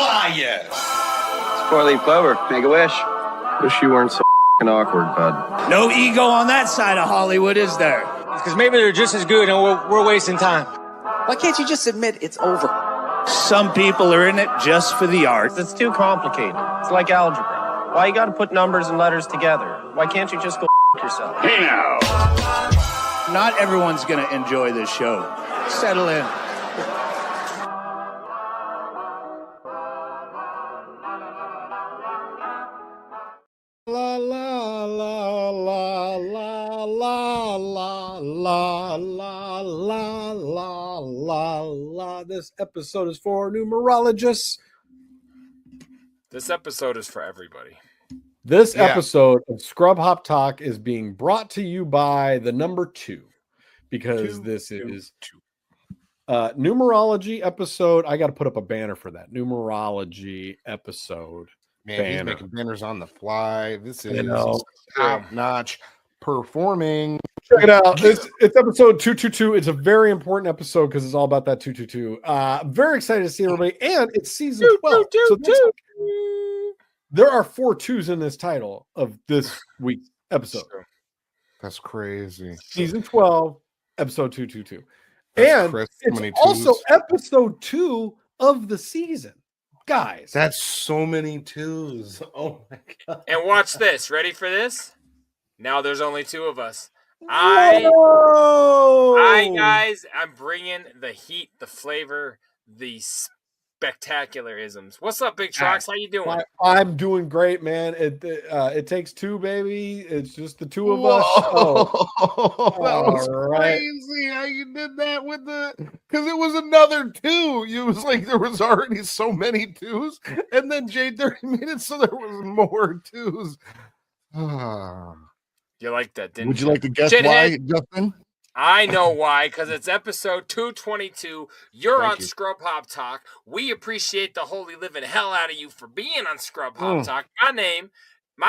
fire. It's four-leaf clover. Make a wish. Wish you weren't so awkward, bud. No ego on that side of Hollywood, is there? Because maybe they're just as good and we're wasting time. Why can't you just admit it's over? Some people are in it just for the art. It's too complicated. It's like algebra. Why you gotta put numbers and letters together? Why can't you just go yourself? Hey now. Not everyone's going to enjoy this show. Settle in. La la la la la la la la la la la la. This episode is for numerologists. This episode is for everybody. This episode of Scrub Hop Talk is being brought to you by the number 2, because this is numerology episode. I got to put up a banner for that numerology episode. Man, he's making banners on the fly. This is top-notch performing. Check it out. It's episode 222. It's a very important episode because it's all about that 222. Very excited to see everybody, and it's season 12. There are 4 2s in this title of this week's episode. That's crazy. Season 12, episode 222. And it's also episode 2 of the season. Guys. That's so many 2s. Oh my God. And watch this. Ready for this? Now there's only 2 of us. Guys, I'm bringing the heat, the flavor, the spectacularisms. What's up, Big Trox? How you doing? I'm doing great, man. It takes 2, baby. It's just the 2 of us. Oh, that was crazy how you did that with because it was another 2. It was like there was already so many 2s, and then JDirty made it so there was more 2s. You like that, didn't you? Would you like to guess why, Justin? I know why, because it's episode 222. You're on Scrub Hop Talk. We appreciate the holy living hell out of you for being on Scrub Hop Talk. My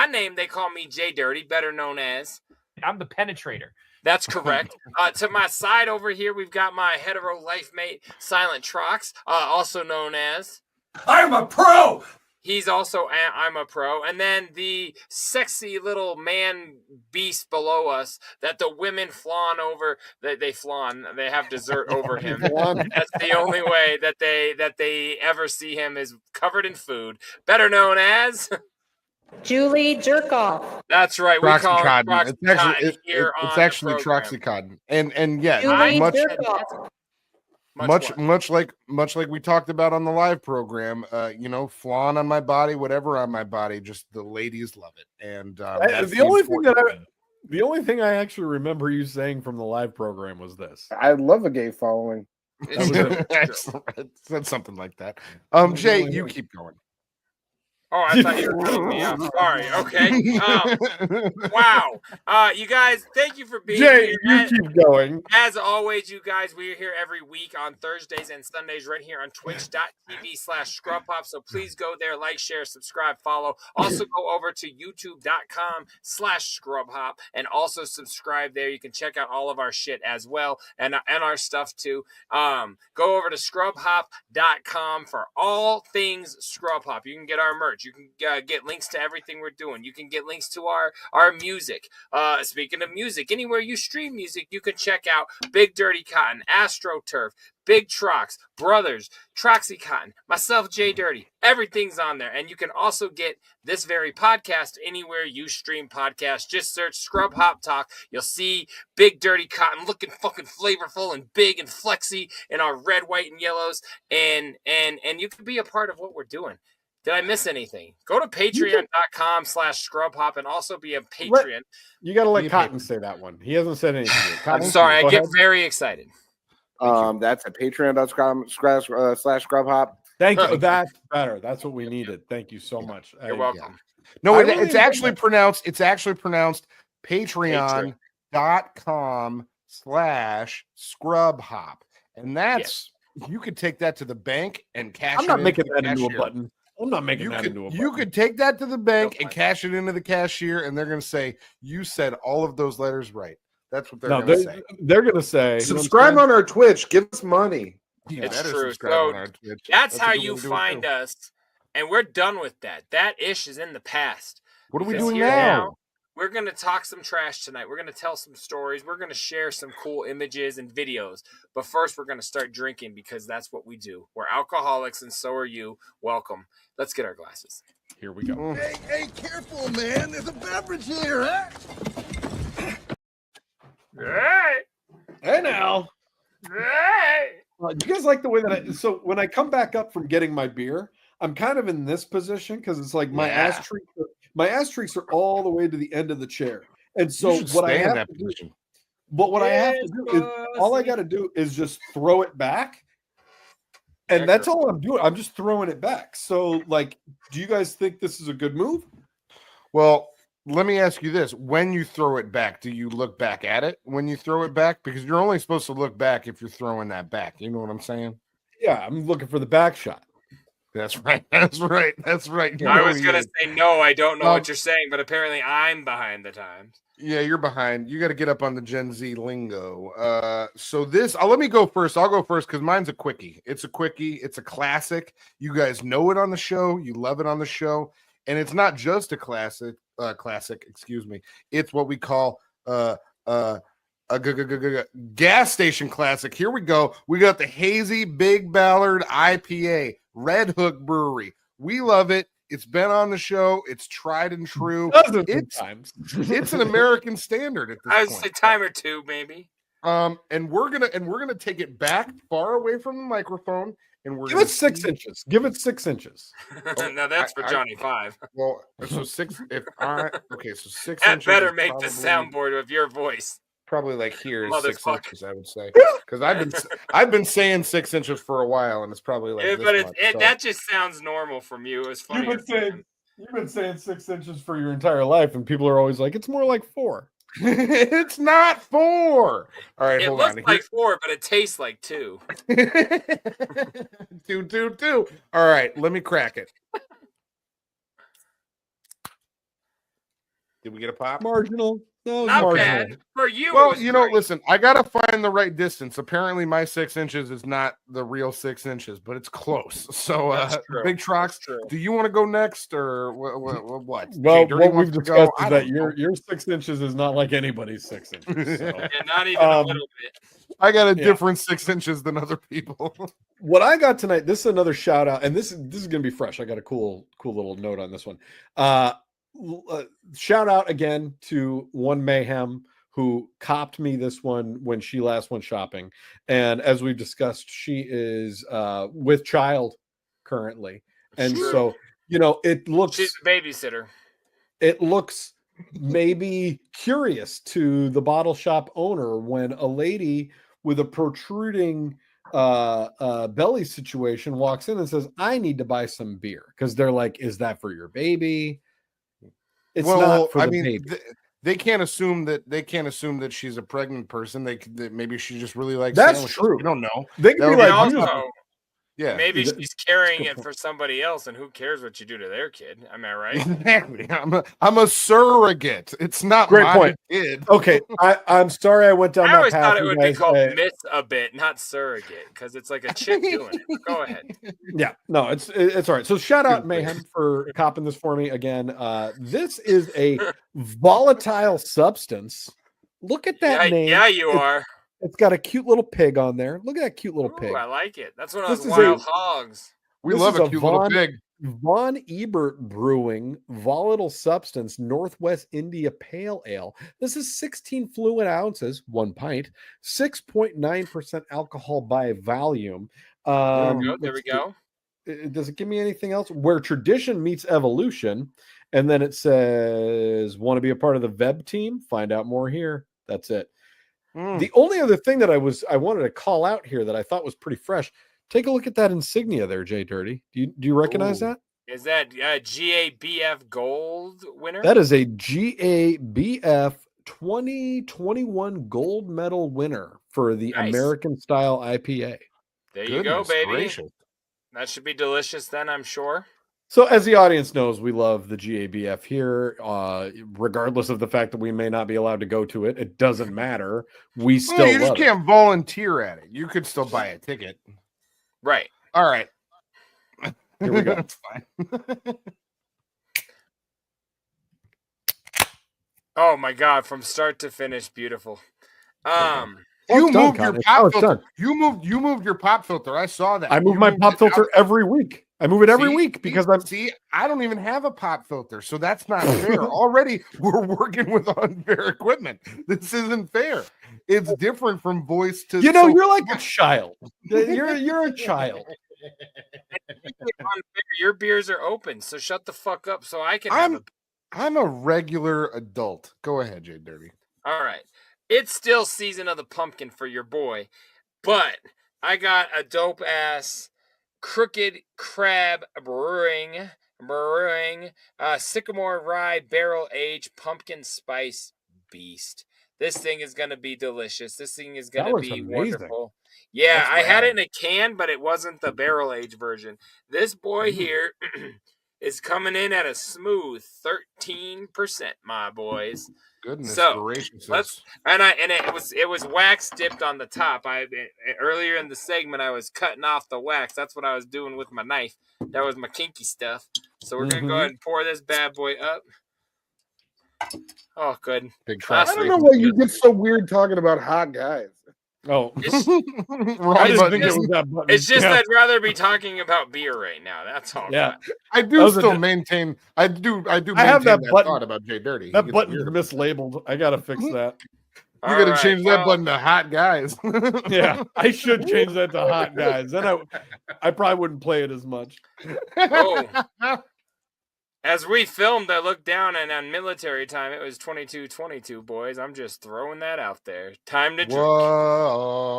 name, they call me JDirty, better known as. I'm the penetrator. That's correct. To my side over here, we've got my hetero life mate, Silent Trox, also known as. I'm a pro. He's also I'm a pro. And then the sexy little man beast below us that the women fawn over. They fawn. They have dessert over him. That's the only way that they ever see him is covered in food. Better known as Julie Jerkoff. That's right. Troxy We call Cotton. Troxy Cotton here it's on actually the program. Troxy Cotton. And yeah, Julie much Jerkoff. like we talked about on the live program, flawn on my body, whatever on my body, just the ladies love it. And the only thing I actually remember you saying from the live program was this. I love a gay following. Said something like that. Jay, you keep going. Oh, I thought you were cutting me off. Sorry. Okay. Wow. You guys, thank you for being Jay, here. you keep going. As always, you guys, we are here every week on Thursdays and Sundays right here on twitch.tv/scrubhop. So please go there, like, share, subscribe, follow. Also go over to youtube.com/scrubhop and also subscribe there. You can check out all of our shit as well and our stuff too. Go over to scrubhop.com for all things Scrub Hop. You can get our merch. You can get links to everything we're doing. You can get links to our music. Speaking of music, anywhere you stream music, you can check out Big Dirty Cotton, AstroTurf, Big Trox, Brothers, Troxy Cotton, myself, JDirty. Everything's on there. And you can also get this very podcast anywhere you stream podcasts. Just search Scrub Hop Talk. You'll see Big Dirty Cotton looking fucking flavorful and big and flexy in our red, white, and yellows. And you can be a part of what we're doing. Did I miss anything? Go to patreon.com/scrubhop and also be a Patreon. You got to let Cotton say that one. He hasn't said anything yet. I'm sorry. I get very excited. That's at patreon.com/scrubhop. Thank you. That's better. That's what we needed. Thank you so much. You're welcome. No, it's actually pronounced patreon.com/scrubhop. And that's you could take that to the bank and cash it. I'm not making that into a button. I'm not making that into a button. You could take that to the bank and cash it into the cashier, and they're going to say, you said all of those letters right. That's what they're going to say. They're going to say, subscribe on our Twitch. Give us money. Yeah, it's true. So that's how you find us And we're done with that. That ish is in the past. What are we Because doing here now? We're going to talk some trash tonight. We're going to tell some stories. We're going to share some cool images and videos. But first, we're going to start drinking because that's what we do. We're alcoholics, and so are you. Welcome. Let's get our glasses. Here we go. Hey, careful, man. There's a beverage here, huh? Hey! Hey now. Hey! You guys like the way that so when I come back up from getting my beer, I'm kind of in this position because it's like my ass cheeks are all the way to the end of the chair. And so what I have to do, I have to do is all I got to do is just throw it back. And that's all I'm doing. I'm just throwing it back. So like, do you guys think this is a good move? Well, let me ask you this. When you throw it back, do you look back at it when you throw it back? Because you're only supposed to look back if you're throwing that back. You know what I'm saying? Yeah, I'm looking for the back shot. That's right. That's right. That's right. I was going to say, no, I don't know what you're saying, but apparently I'm behind the times. Yeah, you're behind. You got to get up on the Gen Z lingo. So this, let me go first. I'll go first because mine's a quickie. It's a quickie. It's a classic. You guys know it on the show. You love it on the show. And it's not just a classic, excuse me. It's what we call a gas station classic. Here we go. We got the Hazy Big Ballard IPA, Red Hook Brewery. We love it. It's been on the show. It's tried and true. It's an American standard at this I would point. say time or two, maybe. And we're gonna take it back far away from the microphone. And we're give it 6 inches. Give it 6 inches. Now that's for Johnny 5. Well, so 6. Okay, so 6 that inches. That better is make the soundboard of your voice. Probably like here is 6 inches, I would say, because I've been saying 6 inches for a while, and it's probably like. Yeah, this but much, that just sounds normal from you. It was funny. You've been saying 6 inches for your entire life, and people are always like, it's more like 4. It's not 4. All right, it looks like 4, but it tastes like 2. 2. All right, let me crack it. Did we get a pop? Marginal. No, not marginal. bad for you. Well, you know, listen, I gotta find the right distance. Apparently, my 6 inches is not the real 6 inches, but it's close. So, Big Trox, do you want to go next, or what? Well, what we've discussed is that your 6 inches is not like anybody's 6 inches. So. Yeah, not even a little bit. I got a different 6 inches than other people. What I got tonight, this is another shout out, and this is gonna be fresh. I got a cool little note on this one. Shout out again to One Mayhem, who copped me this one when she last went shopping, and as we've discussed, she is with child currently, and so it looks, she's a babysitter. It looks maybe curious to the bottle shop owner when a lady with a protruding belly situation walks in and says, I need to buy some beer, because they're like, is that for your baby? It's not for the baby. They can't assume that she's a pregnant person. They maybe she just really likes that's sandwiches. true. You don't know. They can be like, also, yeah, maybe she's carrying it for somebody else, and who cares what you do to their kid? Am I right? Exactly. I'm a surrogate. It's not great my point. Kid. Okay, I'm sorry I went down that path. I always thought it would be called miss a bit, not surrogate, because it's like a chick doing it. But go ahead. Yeah, no, it's all right. So shout out Mayhem for copping this for me again. This is a volatile substance. Look at that name. Yeah, you are. It's got a cute little pig on there. Look at that cute little pig. I like it. That's one of those wild hogs. We love a cute little pig. Von Ebert Brewing Volatile Substance Northwest India Pale Ale. This is 16 fluid ounces, 1 pint, 6.9% alcohol by volume. There we go. Does it give me anything else? Where tradition meets evolution. And then it says, want to be a part of the VEB team? Find out more here. That's it. The only other thing that I wanted to call out here that I thought was pretty fresh. Take a look at that insignia there, JDirty. Do you recognize that? Is that GABF Gold winner? That is a GABF 2021 gold medal winner for the American style IPA. There you go, baby. Gracious. That should be delicious then, I'm sure. So as the audience knows, we love the GABF here, regardless of the fact that we may not be allowed to go to it. It doesn't matter. We still you just can't volunteer at it. You could still buy a ticket. Right. All right. Here we go. It's fine. Oh my god, from start to finish, beautiful. You done, moved your Connor. pop It's filter. done. You moved your pop filter. I saw that. I move You my moved pop it filter out. every week. I move it every See? week because I'm. See, I don't even have a pop filter, so that's not fair. Already, we're working with unfair equipment. This isn't fair. It's different from voice to. You know, you're like a child. You're a child. Your beers are open, so shut the fuck up so I can have a... I'm a regular adult. Go ahead, JDirty. All right. It's still season of the pumpkin for your boy, but I got a dope ass Crooked Crab Brewing Sycamore Rye Barrel Aged Pumpkin Spice Beast. This thing is going to be delicious. This thing is going to be wonderful. Yeah, That's I had rad. it in a can, but it wasn't the barrel aged version. This boy here is coming in at a smooth 13%, my boys. Goodness gracious. It was wax dipped on the top. Earlier in the segment I was cutting off the wax. That's what I was doing with my knife. That was my kinky stuff. So we're gonna go ahead and pour this bad boy up. Oh, good. Big I don't know why you get so weird talking about hot guys. Oh, I just think it was that button. It's just I'd rather be talking about beer right now. That's all. Yeah, I do still maintain. I do. I have that button. thought about JDirty. That button's mislabeled. I gotta fix that. You gotta change that button to hot guys. Yeah, I should change that to hot guys. Then I probably wouldn't play it as much. Oh. As we filmed, I looked down, and on military time, it was 22:22, boys. I'm just throwing that out there. Time to drink. Whoa.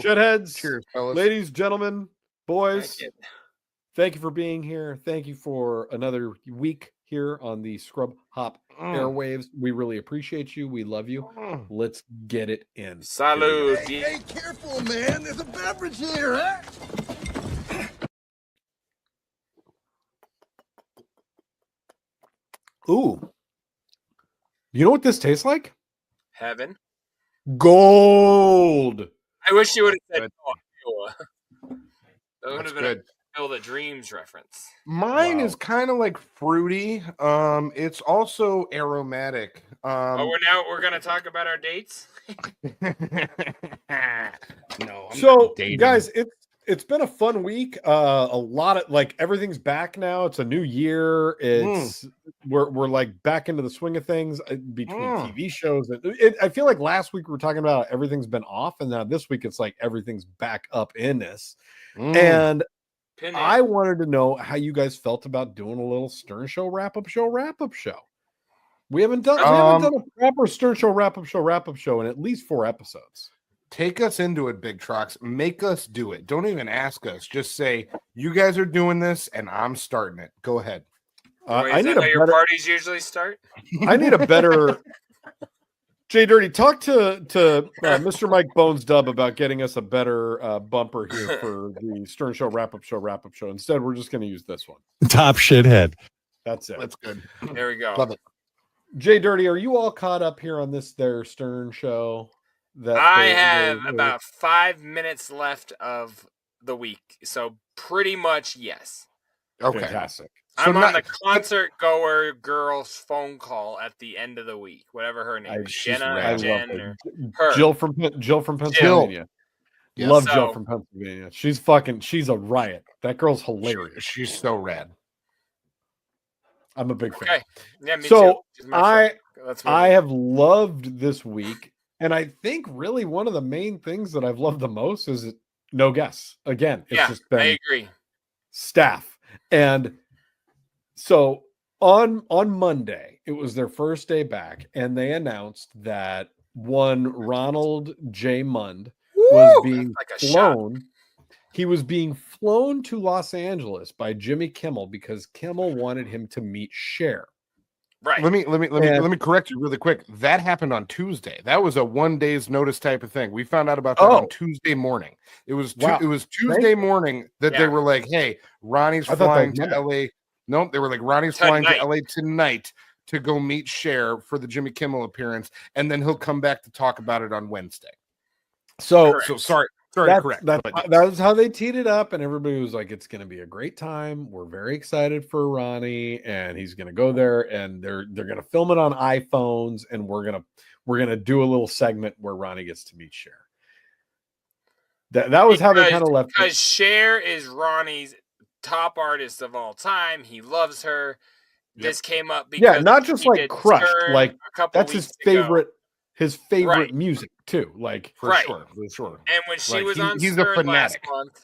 Shitheads. Cheers, fellas. Ladies, gentlemen, boys. Thank you for being here. Thank you for another week here on the Scrub Hop airwaves. We really appreciate you. We love you. Let's get it in. Salud. Hey, careful, man. There's a beverage here, huh? Ooh. You know what this tastes like? Heaven. Gold. I wish you would have said Iowa. That would That's have been good. a Fill the Dreams reference. Mine is kind of like fruity. It's also aromatic. We're gonna talk about our dates. No. So, guys, it's been a fun week. A lot of everything's back now. It's a new year. It's we're like back into the swing of things between TV shows. I feel like last week we were talking about everything's been off, and now this week it's like everything's back up in this. And I wanted to know how you guys felt about doing a little Stern Show wrap-up show. We haven't done a proper Stern Show wrap-up show in at least 4 episodes. Take us into it, Big Trox. Make us do it. Don't even ask us. Just say, you guys are doing this, and I'm starting it. Go ahead. I need your parties usually start? I need a better... JDirty, talk to Mr. Mike Bones Dub about getting us a better bumper here for the Stern Show wrap-up show. Instead, we're just going to use this one. Top shithead. That's it. That's good. There we go. Love it. JDirty, are you all caught up here on their Stern Show? I have about 5 minutes left of the week, so pretty much yes. Okay. Fantastic. I'm on the concert goer girl's phone call at the end of the week, whatever her name is. Jenna, Jen, or her. Jill from Pennsylvania. Yes. Love Jill from Pennsylvania. She's a riot. That girl's hilarious. She's so rad. I'm a big fan. Okay. Yeah, me so too. I have loved this week, and I think really one of the main things that I've loved the most is no guests. Again, it's just been I agree. Staff. And so on Monday, it was their first day back, and they announced that one Ronald J. Mund was being flown. He was being flown to Los Angeles by Jimmy Kimmel because Kimmel wanted him to meet Cher. Right. Let me correct you really quick. That happened on Tuesday. That was a 1 day's notice type of thing. We found out about that on Tuesday morning. It was Tuesday morning that they were like, "Hey, Ronnie's flying to LA." Nope, they were like, "Ronnie's flying to LA tonight to go meet Cher for the Jimmy Kimmel appearance, and then he'll come back to talk about it on Wednesday." So Very correct. That's how they teed it up, and everybody was like, "It's going to be a great time. We're very excited for Ronnie, and he's going to go there, and they're going to film it on iPhones, and we're gonna do a little segment where Ronnie gets to meet Cher." That was how they kind of left. Because Cher is Ronnie's top artist of all time. He loves her. Yep. This came up because not just like crushed, like that's his favorite. His favorite music too, like for sure. And when she was on Stern last month,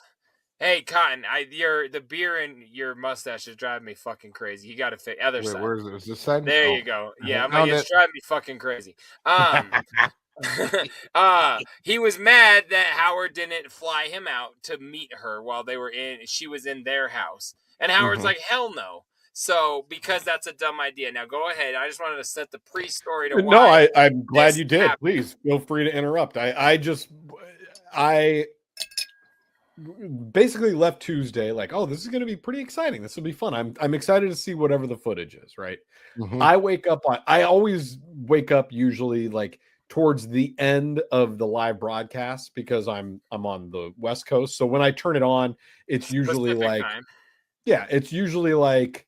hey Cotton, the beer in your mustache is driving me fucking crazy. You got to fix other side. Where is it? Is this side? There you go. Yeah, it's driving me fucking crazy. He was mad that Howard didn't fly him out to meet her while she was in their house, and Howard's like, hell no. So, because that's a dumb idea. Now, go ahead. I just wanted to set the pre-story to why. No, I'm glad you did. Happened. Please feel free to interrupt. I basically left Tuesday like, oh, this is going to be pretty exciting. This will be fun. I'm excited to see whatever the footage is. Right. Mm-hmm. I always wake up usually like towards the end of the live broadcast because I'm on the West Coast. So when I turn it on, it's usually like, it's usually like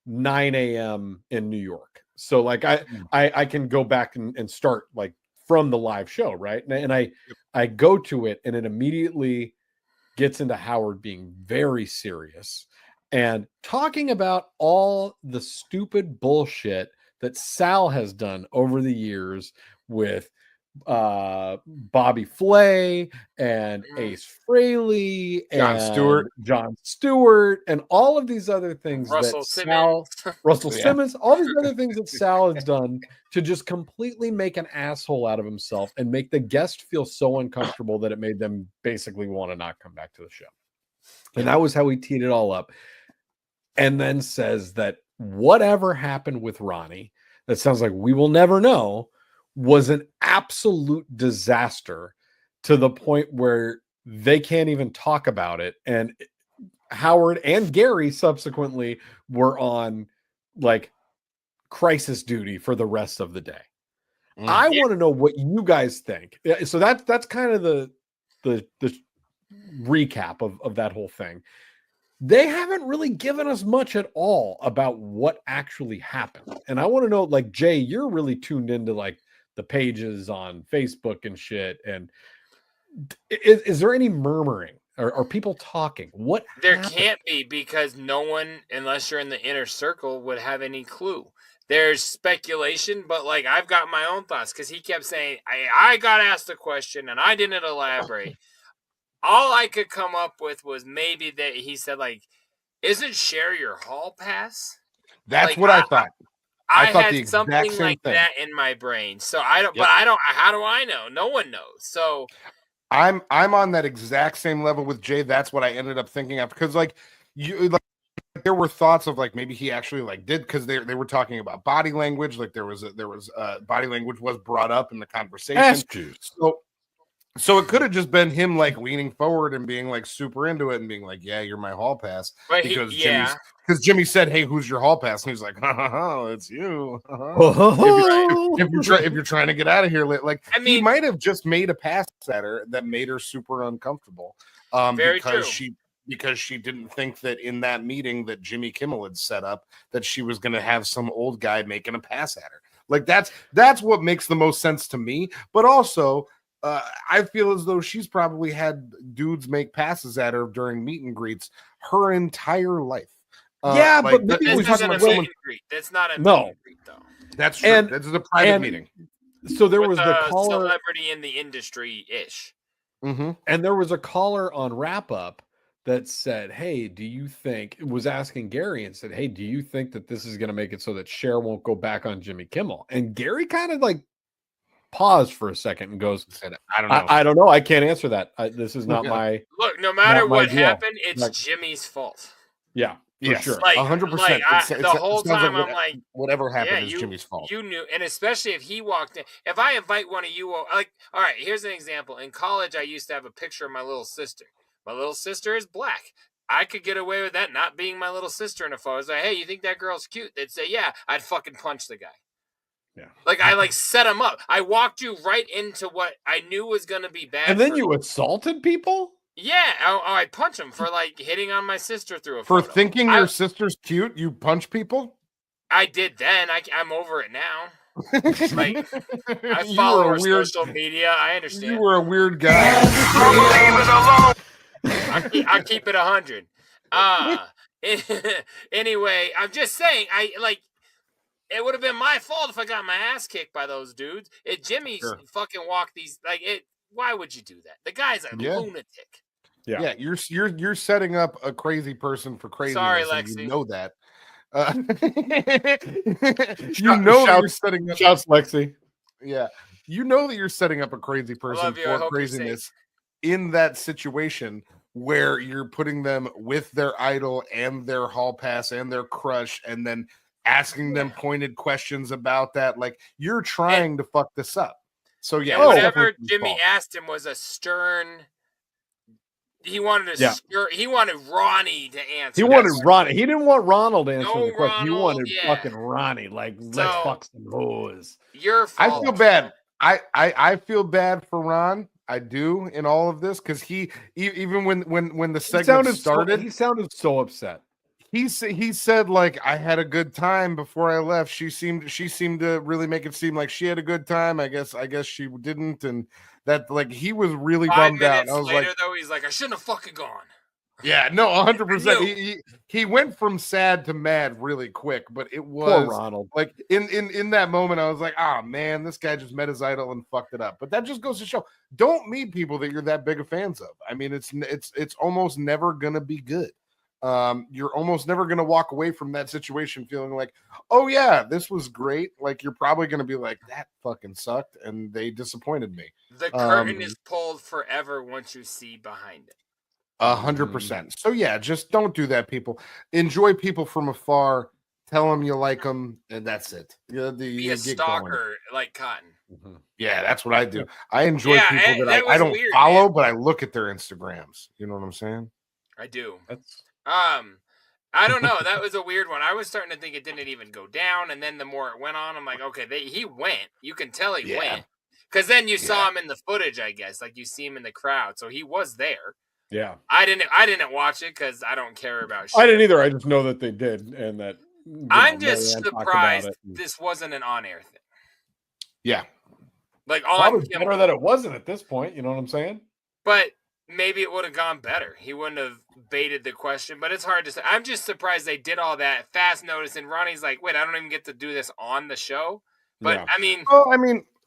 9 a.m. in New York. So like I can go back and start like from the live show, right? And I go to it and it immediately gets into Howard being very serious and talking about all the stupid bullshit that Sal has done over the years with Bobby Flay and Ace Frehley and John Stewart and all of these other things Russell Simmons, all these other things that Sal has done to just completely make an asshole out of himself and make the guest feel so uncomfortable that it made them basically want to not come back to the show. And that was how he teed it all up. And then says that whatever happened with Ronnie, that sounds like we will never know, was an absolute disaster to the point where they can't even talk about it. And Howard and Gary subsequently were on like crisis duty for the rest of the day. I want to know what you guys think. So that's kind of the recap of that whole thing. They haven't really given us much at all about what actually happened. And I want to know, like, Jay, you're really tuned into like the pages on Facebook and shit. And is there any murmuring? Are people talking? What there happened? Can't be, because no one, unless you're in the inner circle, would have any clue. There's speculation, but like I've got my own thoughts because he kept saying I got asked a question and I didn't elaborate. All I could come up with was maybe that he said like, "Isn't Cher your hall pass?" That's like, what I thought. I had something like that in my brain. So I don't, but I don't. How do I know? No one knows. So I'm on that exact same level with Jay. That's what I ended up thinking of because like there were thoughts of like maybe he actually like did because they were talking about body language. Like there was body language was brought up in the conversation. So it could have just been him like leaning forward and being like super into it and being like, "Yeah, you're my hall pass." But because Jimmy said, "Hey, who's your hall pass?" And he's like, "It's you." If you're trying to get out of here, like I mean, he might have just made a pass at her that made her super uncomfortable. Because she didn't think that in that meeting that Jimmy Kimmel had set up that she was going to have some old guy making a pass at her. Like that's what makes the most sense to me. But also, I feel as though she's probably had dudes make passes at her during meet and greets her entire life. But maybe that's not a meet and greet. That's not a meet and greet, though. That's true. And, this is a private meeting. So there was the caller, celebrity in the industry ish, and there was a caller on Wrap Up that said, "Hey, do you think?" It was asking Gary and said, "Hey, do you think that this is going to make it so that Cher won't go back on Jimmy Kimmel?" And Gary kind of like paused for a second and goes, "I don't know. I don't know. I can't answer that. This is not my look. No matter what happened, it's like, Jimmy's fault." Yeah. For sure. 100%. The whole time I'm like, whatever happened is Jimmy's fault. You knew, and especially if he walked in. If I invite one of you, like, all right, here's an example. In college, I used to have a picture of my little sister. My little sister is black. I could get away with that not being my little sister in a photo. It's like, hey, you think that girl's cute? They'd say, yeah. I'd fucking punch the guy. Yeah. Like I set him up. I walked you right into what I knew was going to be bad. And then you assaulted people? Yeah, I punch him for hitting on my sister through a For photo. thinking your sister's cute, you punch people? I did then. I'm over it now. I You follow were her social media. I understand. You were a weird guy. I keep it 100. Anyway, I'm just saying, it would have been my fault if I got my ass kicked by those dudes. Jimmy fucking walked these why would you do that? The guy's a lunatic. Yeah, you're setting up a crazy person for craziness. Sorry, Lexi. You know that. You know that you're setting up. Shouts, Lexi. Yeah, you know that you're setting up a crazy person for craziness in that situation where you're putting them with their idol and their hall pass and their crush, and then asking them pointed questions about that. Like you're trying to fuck this up. So yeah, whatever Jimmy asked him was a stern. He wanted he wanted Ronnie to answer. He wanted Ronnie. He didn't want Ronald to answer the question. He wanted yeah. fucking Ronnie. Like, let's fuck some hoes. Your fault. I feel bad. I feel bad for Ron. I do in all of this because he even when the segment started, he sounded so upset. He said like I had a good time before I left. She seemed to really make it seem like she had a good time. I guess she didn't, and that like he was really bummed out. I was later, though, he's like, I shouldn't have fucking gone. Yeah, no, 100%. He went from sad to mad really quick, but it was poor Ronald. Like in that moment, I was like, oh man, this guy just met his idol and fucked it up. But that just goes to show, don't meet people that you're that big of fans of. I mean, it's almost never gonna be good. You're almost never going to walk away from that situation feeling like, oh yeah, this was great. Like you're probably going to be like, that fucking sucked and they disappointed me. The curtain is pulled forever once you see behind it. 100%. So yeah, just don't do that, people. Enjoy people from afar. Tell them you like them, and that's it. Be a stalker like Cotton. Mm-hmm. Yeah, that's what I do. I enjoy people that I don't follow, but I look at their Instagrams. You know what I'm saying? I do. I don't know. That was a weird one. I was starting to think it didn't even go down, and then the more it went on, I'm like, okay, he went. You can tell he went, because then you saw him in the footage. I guess, like you see him in the crowd, so he was there. Yeah, I didn't watch it because I don't care about shit. I didn't either. I just know that they did, and that I'm just surprised this wasn't an on-air thing. Yeah, like probably better that it wasn't at this point. You know what I'm saying? But maybe it would have gone better. He wouldn't have baited the question, but it's hard to say. I'm just surprised they did all that fast notice. And Ronnie's like, wait, I don't even get to do this on the show. But I mean,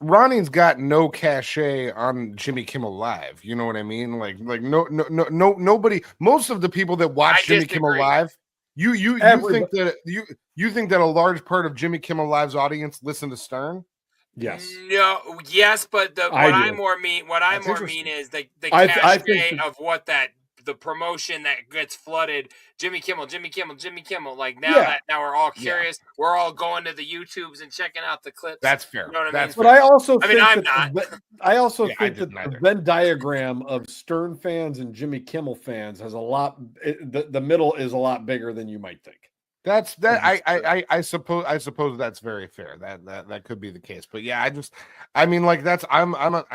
Ronnie's got no cachet on Jimmy Kimmel Live. You know what I mean? Like nobody. Most of the people that watch Jimmy Kimmel Live, you think that a large part of Jimmy Kimmel Live's audience listen to Stern? Yes. No. Yes, but what I more mean is the cachet of what the promotion that gets flooded. Jimmy Kimmel. Like now we're all curious. Yeah. We're all going to the YouTubes and checking out the clips. That's fair. You know what I mean? But I also think that the Venn diagram of Stern fans and Jimmy Kimmel fans has a lot. The middle is a lot bigger than you might think. That's that. I suppose that's very fair. That could be the case. But yeah, I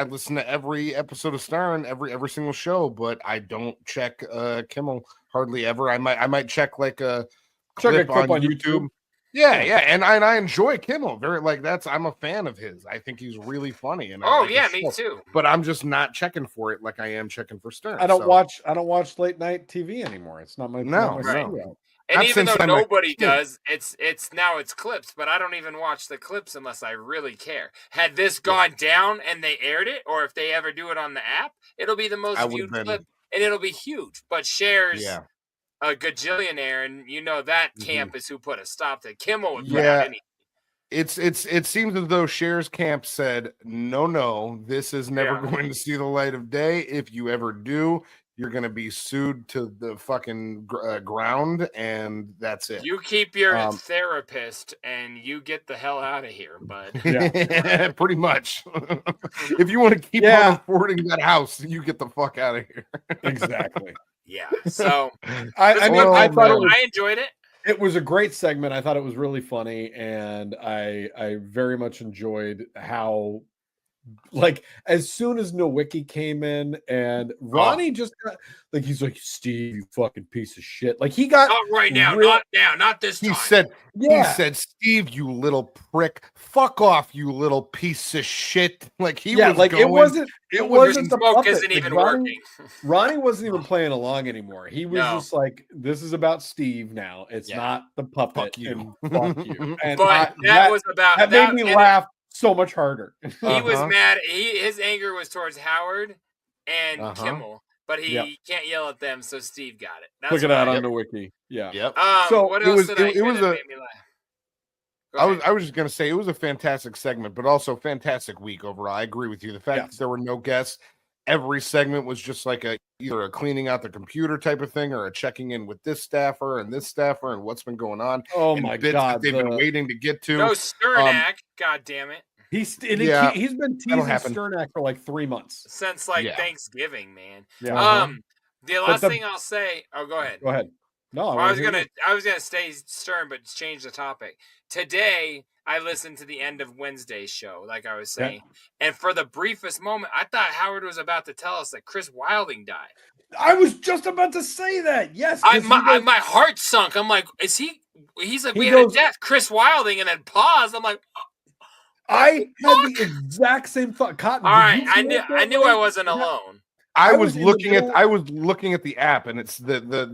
listen to every episode of Stern, every single show, but I don't check Kimmel hardly ever. I might check like a clip on YouTube. Yeah, and I enjoy Kimmel very I'm a fan of his. I think he's really funny. And me too. But I'm just not checking for it like I am checking for Stern. I don't watch late night TV anymore. It's not my no. And even though nobody does, it's clips, but I don't even watch the clips unless I really care. Had this gone down and they aired it, or if they ever do it on the app, it'll be the most viewed clip and it'll be huge. But shares a gajillionaire, and you know that camp is who put a stop to Kimmel would put out anything. It seems as though Cher's camp said, no, this is never going to see the light of day. If you ever do, you're going to be sued to the fucking ground, and that's it. You keep your therapist, and you get the hell out of here, bud. Pretty much. If you want to keep on affording that house, you get the fuck out of here. Exactly. Yeah. So I enjoyed it. It was a great segment. I thought it was really funny, and I very much enjoyed how, like, as soon as Nowicki came in and Ronnie just got, like, he's like, Steve, you fucking piece of shit. Like, he got Not right now, not this time. He said, Steve, you little prick, fuck off, you little piece of shit. Like, he was like, going, it wasn't the smoke puppet. isn't even Ronnie, working. Ronnie wasn't even playing along anymore. He was No. just like, this is about Steve now. It's not the puppet. Fuck you. And fuck you. And But that made me laugh so much harder. He was mad. His anger was towards Howard and Kimmel, but he can't yell at them, so Steve got it. That's Look at that on the wiki. Yeah. Yep. So what else did I hear that a. made me laugh? I was just gonna say it was a fantastic segment, but also a fantastic week overall. I agree with you. The fact that there were no guests, every segment was just like either a cleaning out the computer type of thing or a checking in with this staffer and what's been going on. Oh and my bits God, that they've been waiting to get to. No Sternak, God damn it. He's been teasing Sternak for like 3 months since Thanksgiving, man. Yeah. The last thing I'll say. Oh, go ahead. Go ahead. No, I was gonna stay stern, but change the topic. Today, I listened to the end of Wednesday's show, like I was saying, and for the briefest moment, I thought Howard was about to tell us that Chris Wilding died. I was just about to say that. Yes, my heart sunk. I'm like, is he? He's like, we had a death, Chris Wilding, and then pause. I'm like, I had the exact same thought. Cotton. All right, I knew I wasn't alone. I was looking at the app, and it's the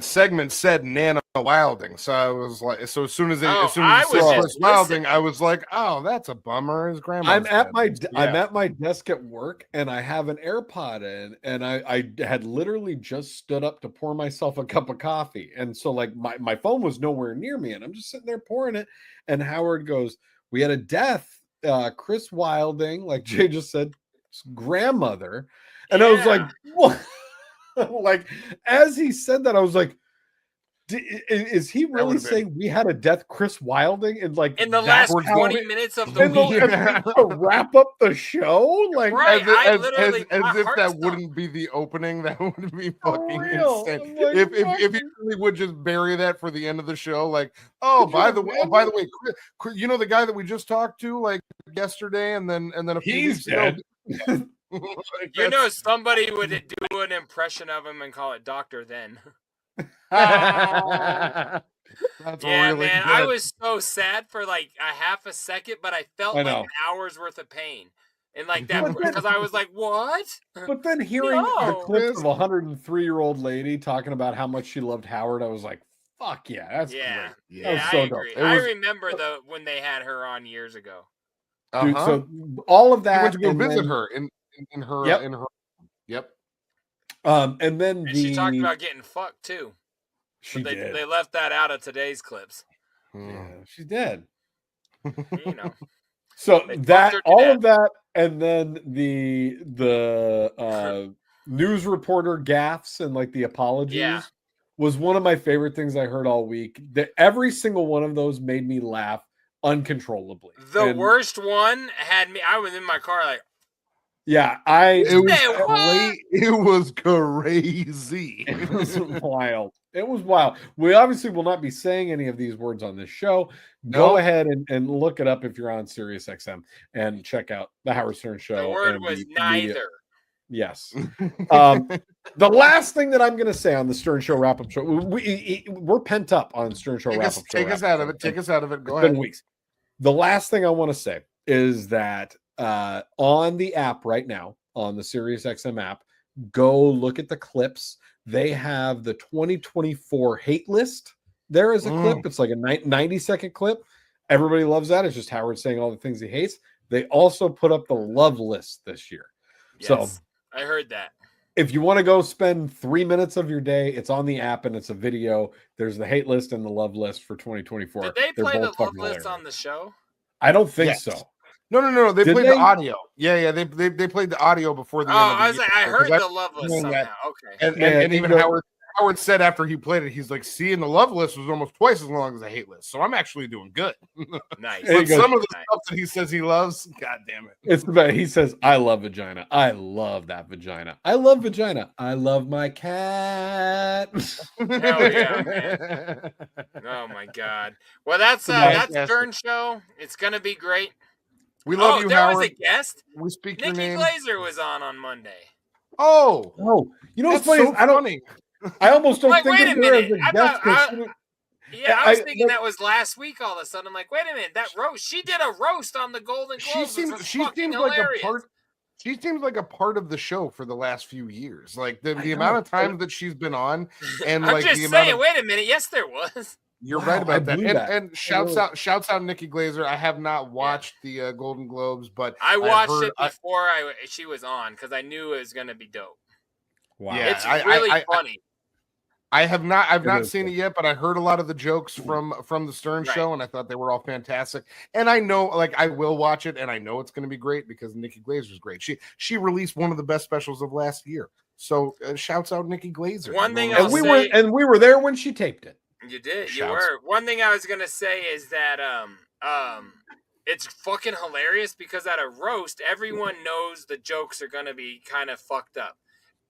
segment said Nana Wilding, so I was like, so as soon as you saw Chris Wilding, I was like, oh, that's a bummer. His grandma. I'm at my desk at work, and I have an AirPod in, and I had literally just stood up to pour myself a cup of coffee, and so like my phone was nowhere near me, and I'm just sitting there pouring it, and Howard goes, "We had a death, Chris Wilding," like Jay just said. Grandmother, and I was like, what? Like, as he said that, I was like, is he really saying we had a death, Chris Wilding, in the last 20 minutes of the week to wrap up the show? Like, right, as if that wouldn't be the opening, that would be fucking insane. Like, if you really would just bury that for the end of the show, like, oh, by the way, Chris, you know the guy that we just talked to like yesterday, and then a few weeks ago. You know, somebody would do an impression of him and call it Dr. Then. That's really man, good. I was so sad for like a half a second, but I felt like an hour's worth of pain. And like that, because I was like, what? But then hearing the clips of a 103-year-old lady talking about how much she loved Howard, I was like, fuck yeah, that's great. Yeah, that was so I agree. dope. I remember when they had her on years ago. Dude, so all of that. He went to go visit her in her. Yep. And then she talked about getting fucked too. Did. They left that out of today's clips. Yeah, she's dead. You know. So that of that, and then the news reporter gaffes and like the apologies was one of my favorite things I heard all week. That every single one of those made me laugh uncontrollably. The worst one had me. I was in my car like. Yeah, it was crazy. It was wild. It was wild. We obviously will not be saying any of these words on this show. Go ahead and look it up if you're on SiriusXM and check out the Howard Stern Show. The word was neither. Yes. The last thing that I'm going to say on the Stern Show wrap-up show, we're pent up on Stern Show wrap-up show. Take us out of it. Take us out of it. Go ahead. Been Weeks. The last thing I want to say is that on the app right now, on the SiriusXM app, go look at the clips. They have the 2024 hate list. There is a clip. It's like a 90-second clip. Everybody loves that. It's just Howard saying all the things he hates. They also put up the love list this year. Yes, so I heard that. If you want to go spend 3 minutes of your day, it's on the app and it's a video. There's the hate list and the love list for 2024. Did they play the love list on the show? I don't think so. No. They played the audio. Yeah. They played the audio before the end of the I was like, I heard the love list somehow. Okay. And even Howard said after he played it, he's like, "See, and the love list was almost twice as long as the hate list, so I'm actually doing good." Nice. But some of the stuff that he says he loves, god damn it, It's about. He says, "I love vagina. I love that vagina. I love vagina. I love my cat." Hell yeah, man. Oh my god. Well, that's Stern Show. It's gonna be great. We love you, there Howard. was a guest. We speak Nikki your name. Glazer was on Monday. Oh, you know what's that's funny? so is I don't. funny. I almost don't Like, think wait of a her as minute. a guest. I was thinking that was last week. All of a sudden, I'm like, wait a minute, that roast. She did a roast on the Golden Globes. She seems like a part. She seems like a part of the show for the last few years. Like the amount of times that she's been on, and I'm like just the saying. amount of, Wait a minute. Yes, there was. You're Wow, right about that. blew that. And shouts out Nikki Glazer. I have not watched the Golden Globes, but I watched it before she was on because I knew it was going to be dope. Wow, Yeah, it's really funny. I've not seen it yet, but I heard a lot of the jokes from the Stern Show, and I thought they were all fantastic. And I know, like, I will watch it, and I know it's going to be great because Nikki Glazer is great. She released one of the best specials of last year. So shouts out Nikki Glazer. One thing we were there when she taped it. You did. You were. One thing I was gonna say is that it's fucking hilarious because at a roast, everyone knows the jokes are gonna be kind of fucked up.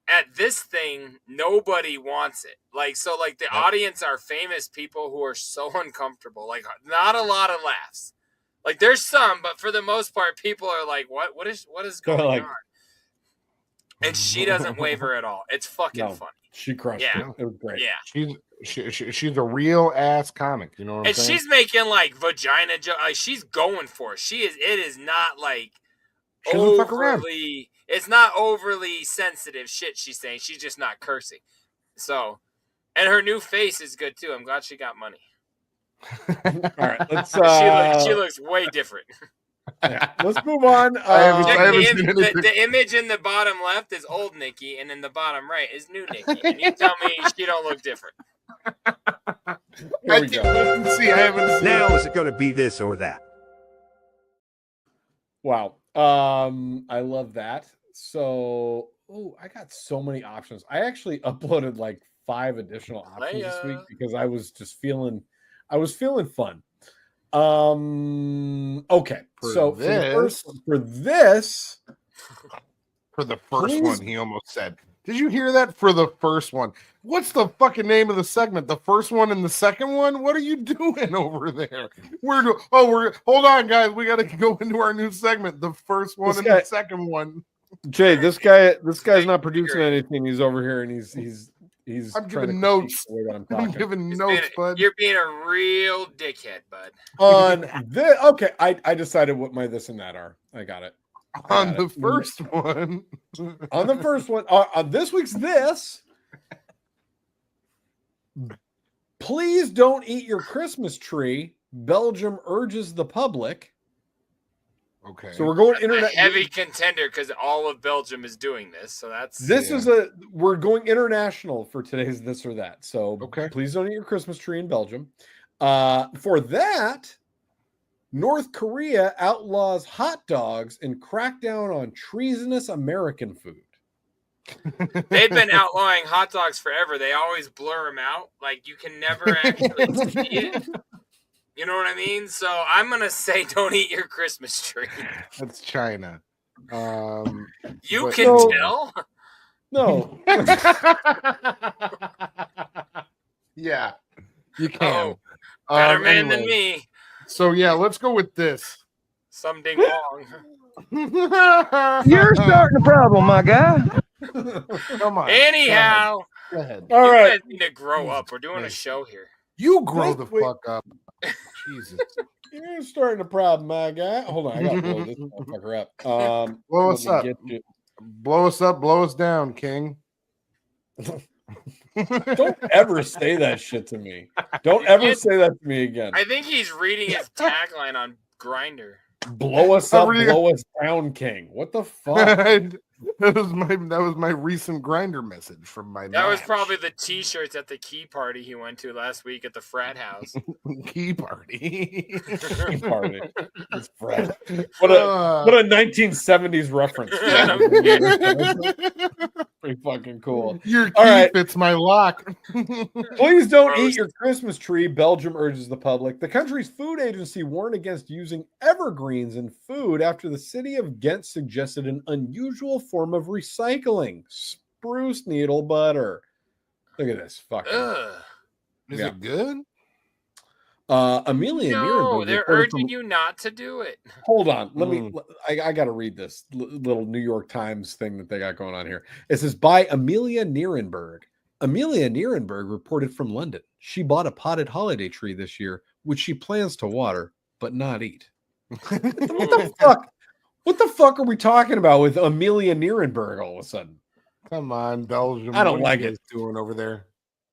At this thing, nobody wants it. Like the audience are famous people who are so uncomfortable. Like not a lot of laughs. Like there's some, but for the most part, people are like, "What is going on?" And she doesn't waver at all. It's fucking funny. She crushed it. It was great. Yeah. She's a real ass comic. You know what I'm saying? And she's making like vagina jokes. Like, she's going for it. It is not like overly. It's not overly sensitive shit she's saying. She's just not cursing. So, and her new face is good too. I'm glad she got money. All right, let's. She looks way different. Yeah, let's move on. The image in the bottom left is old Nikki, and in the bottom right is new Nikki. And you tell me she don't look different. Here we go. Now is it going to be this or that? Wow. I love that. So, I got so many options. I actually uploaded like 5 additional options this week because I was just feeling fun. Okay. For the first one, he almost said. Did you hear that? For the first one. What's the fucking name of the segment? The first one and the second one? What are you doing over there? Hold on, guys. We got to go into our new segment. The first one and the second one. Jay, this guy's not producing anything. He's over here and he's I'm giving notes. I'm giving notes, bud. You're being a real dickhead, bud. I decided what my this and that are. I got it. On the first one. On this week's this. Please don't eat your Christmas tree. Belgium urges the public. Okay. So we're going internet. Heavy contender because all of Belgium is doing this. So we're going international for today's this or that. So please don't eat your Christmas tree in Belgium. For that, North Korea outlaws hot dogs and crackdown on treasonous American food. They've been outlawing hot dogs forever. They always blur them out. Like you can never actually see it. You know what I mean? So I'm going to say don't eat your Christmas tree. That's China. You can tell? No. Yeah, you can. Better man than me. So, let's go with this. Some ding dong. You're starting a problem, my guy. Come on. Anyhow. Go ahead. All right. You guys need to grow up. We're doing a show here. You grow the fuck up. Jesus. You're starting a problem, my guy. Hold on. I got to blow this motherfucker up. Blow us up. Blow us up. Blow us down, King. Don't ever say that shit to me. Don't ever say that to me again. I think he's reading his tagline on Grindr. Blow us up, blow us down, King. What the fuck? That was my recent Grinder message from my. That was probably the T-shirts at the key party he went to last week at the frat house. Key party. Key party. It's frat. What a 1970s reference. Pretty fucking cool. Your key All right. fits my lock. Please don't eat your Christmas tree, Belgium urges the public. The country's food agency warned against using evergreens in food after the city of Ghent suggested an unusual form of recycling, spruce needle butter. Look at this fucking. Is it good? Amelia No, Nierenberg they're reported urging you not to do it. Hold on. Let me. I got to read this little New York Times thing that they got going on here. It says by Amelia Nierenberg. Amelia Nierenberg reported from London. She bought a potted holiday tree this year, which she plans to water but not eat. What the fuck? What the fuck are we talking about with Amelia Nierenberg all of a sudden? Come on, Belgium. I don't what are like you it. guys doing over there?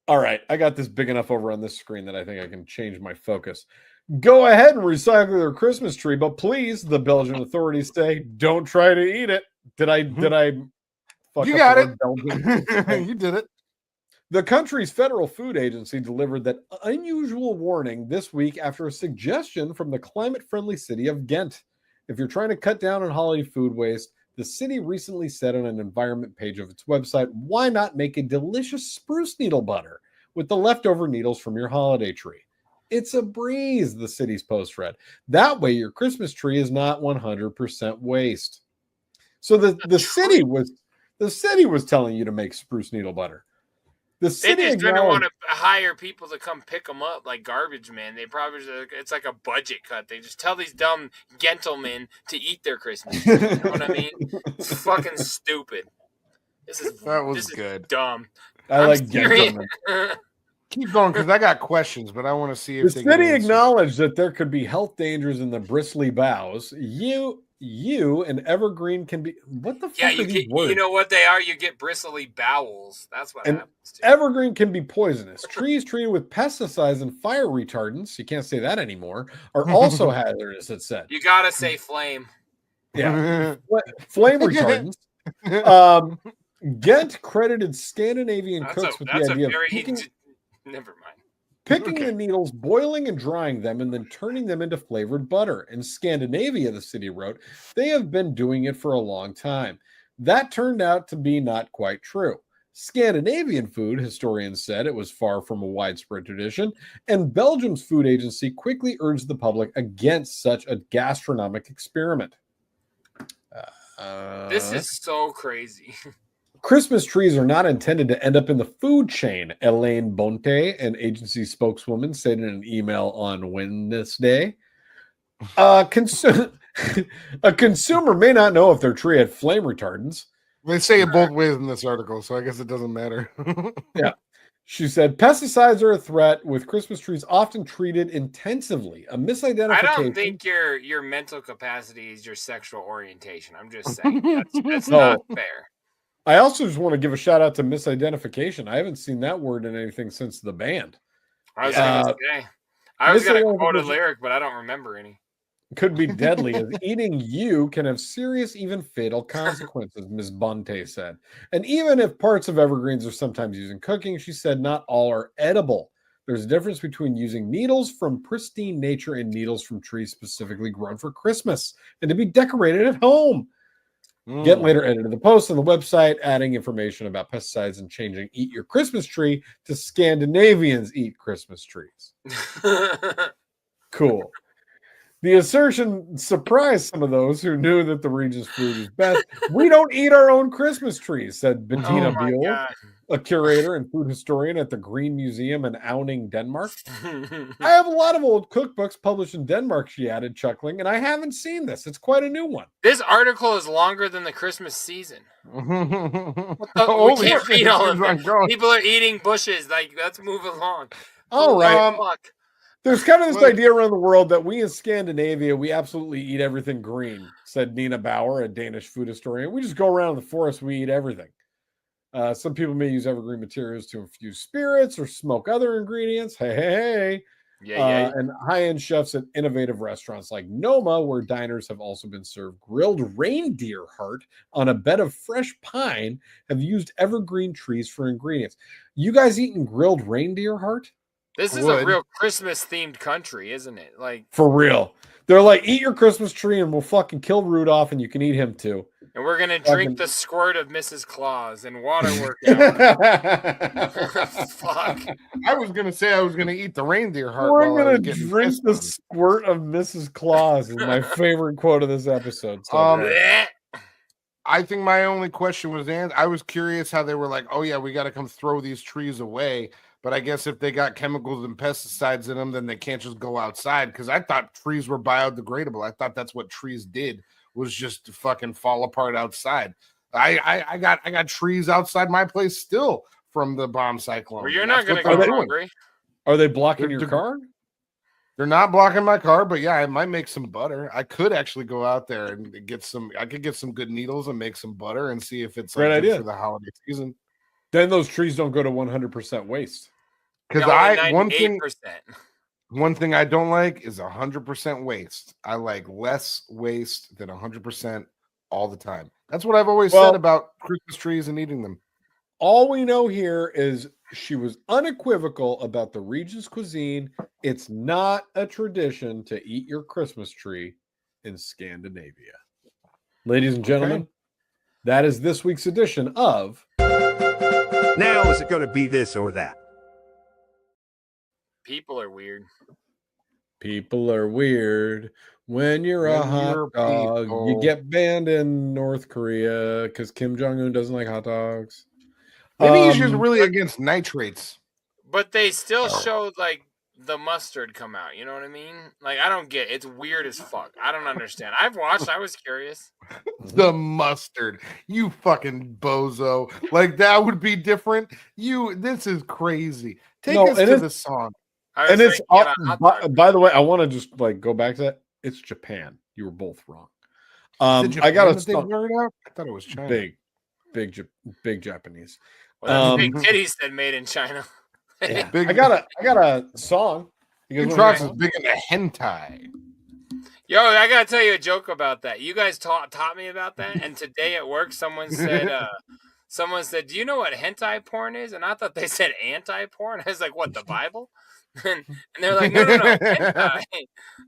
All right, I got this big enough over on this screen that I think I can change my focus. Go ahead and recycle their Christmas tree, but please, the Belgian authorities say, don't try to eat it. Did I fuck You up got the it. word Belgian? You did it. The country's federal food agency delivered that unusual warning this week after a suggestion from the climate-friendly city of Ghent. If you're trying to cut down on holiday food waste, the city recently said on an environment page of its website, why not make a delicious spruce needle butter with the leftover needles from your holiday tree? It's a breeze, the city's post read. That way your Christmas tree is not 100% waste. So the city was telling you to make spruce needle butter. The They city just didn't want to hire people to come pick them up like garbage men. They probably it's like a budget cut. They just tell these dumb gentlemen to eat their Christmas. You know what I mean? It's fucking stupid. This is good. Dumb. I like gentlemen. Keep going because I got questions, but I want to see if The city acknowledged that there could be health dangers in the bristly boughs. You and evergreen can be. What the fuck are these words? You know what they are? You get bristly bowels. That's what happens. Evergreen can be poisonous. Trees treated with pesticides and fire retardants, you can't say that anymore, are also hazardous, it said. You gotta say flame. Yeah. Flame retardants. Ghent credited Scandinavian cooks with the idea of never mind. Picking the needles, boiling and drying them, and then turning them into flavored butter. In Scandinavia, the city wrote, they have been doing it for a long time. That turned out to be not quite true. Scandinavian food, historians said, it was far from a widespread tradition, and Belgium's food agency quickly urged the public against such a gastronomic experiment. This is so crazy. Christmas trees are not intended to end up in the food chain, Elaine Bonte, an agency spokeswoman, said in an email on Wednesday. A consumer may not know if their tree had flame retardants. They say it both ways in this article, so I guess it doesn't matter. Yeah. She said, pesticides are a threat, with Christmas trees often treated intensively. A misidentification. I don't think your mental capacity is your sexual orientation. I'm just saying. That's No. not fair. I also just want to give a shout out to misidentification. I haven't seen that word in anything since the band. I was going to quote a lyric, but I don't remember any. Could be deadly, as eating you can have serious, even fatal consequences, Ms. Bonte said. And even if parts of evergreens are sometimes used in cooking, she said not all are edible. There's a difference between using needles from pristine nature and needles from trees specifically grown for Christmas and to be decorated at home. Ghent later edited the post on the website, adding information about pesticides and changing "Eat Your Christmas Tree" to "Scandinavians Eat Christmas Trees." Cool. The assertion surprised some of those who knew that the region's food is best. We don't eat our own Christmas trees, said Bettina Biel, a curator and food historian at the Green Museum in Auning, Denmark. I have a lot of old cookbooks published in Denmark, she added, chuckling, and I haven't seen this. It's quite a new one. This article is longer than the Christmas season. We can't read all of it. People are eating bushes. Like, let's move along. All right. There's kind of this idea around the world that we in Scandinavia, we absolutely eat everything green, said Nina Bauer, a Danish food historian. We just go around the forest, we eat everything. Some people may use evergreen materials to infuse spirits or smoke other ingredients. Hey. Yeah. And high-end chefs at innovative restaurants like Noma, where diners have also been served grilled reindeer heart on a bed of fresh pine, have used evergreen trees for ingredients. You guys eating grilled reindeer heart? This is a real Christmas-themed country, isn't it? Like, for real. They're like, eat your Christmas tree and we'll fucking kill Rudolph and you can eat him too. And we're gonna drink the squirt of Mrs. Claus and water workout. Fuck. I was gonna say I was gonna eat the reindeer heart. We're while I gonna was getting drink pissed the on. squirt of Mrs. Claus is my favorite quote of this episode. So far. I think my only question was, and I was curious how they were like, oh yeah, we got to come throw these trees away. But I guess if they got chemicals and pesticides in them, then they can't just go outside. Because I thought trees were biodegradable. I thought that's what trees did, was just to fucking fall apart outside. I got trees outside my place still from the bomb cyclone. Well, you're not gonna go hungry. Are they blocking your car? They're not blocking my car, but yeah, I might make some butter. I could actually go out there and get some. I could get some good needles and make some butter and see if it's Great good idea for the holiday season. Then those trees don't go to 100% waste. Because one thing I don't like is 100% waste. I like less waste than 100% all the time. That's what I've always said about Christmas trees and eating them. All we know here is she was unequivocal about the Regis cuisine. It's not a tradition to eat your Christmas tree in Scandinavia. Ladies and gentlemen, that is this week's edition of Now is it going to be this or that? People are weird. People are weird. When you're a hot dog, you get banned in North Korea because Kim Jong-un doesn't like hot dogs. Maybe he's just really against nitrates. But they still showed like the mustard come out. You know what I mean? Like I don't get it. It's weird as fuck. I don't understand. I've watched. I was curious. The mustard, you fucking bozo! Like that would be different. This is crazy. Take us to the song. And it's by the way, I want to just like go back to that. It's Japan. You were both wrong. I got to blur it out. I thought it was China. Big Japanese. Well, big titties said made in China. Yeah. I got a song. Trox is big into hentai. Yo, I gotta tell you a joke about that. You guys taught me about that, and today at work, someone said, "Do you know what hentai porn is?" And I thought they said anti-porn. I was like, "What, the Bible?" And they're like, no, hentai.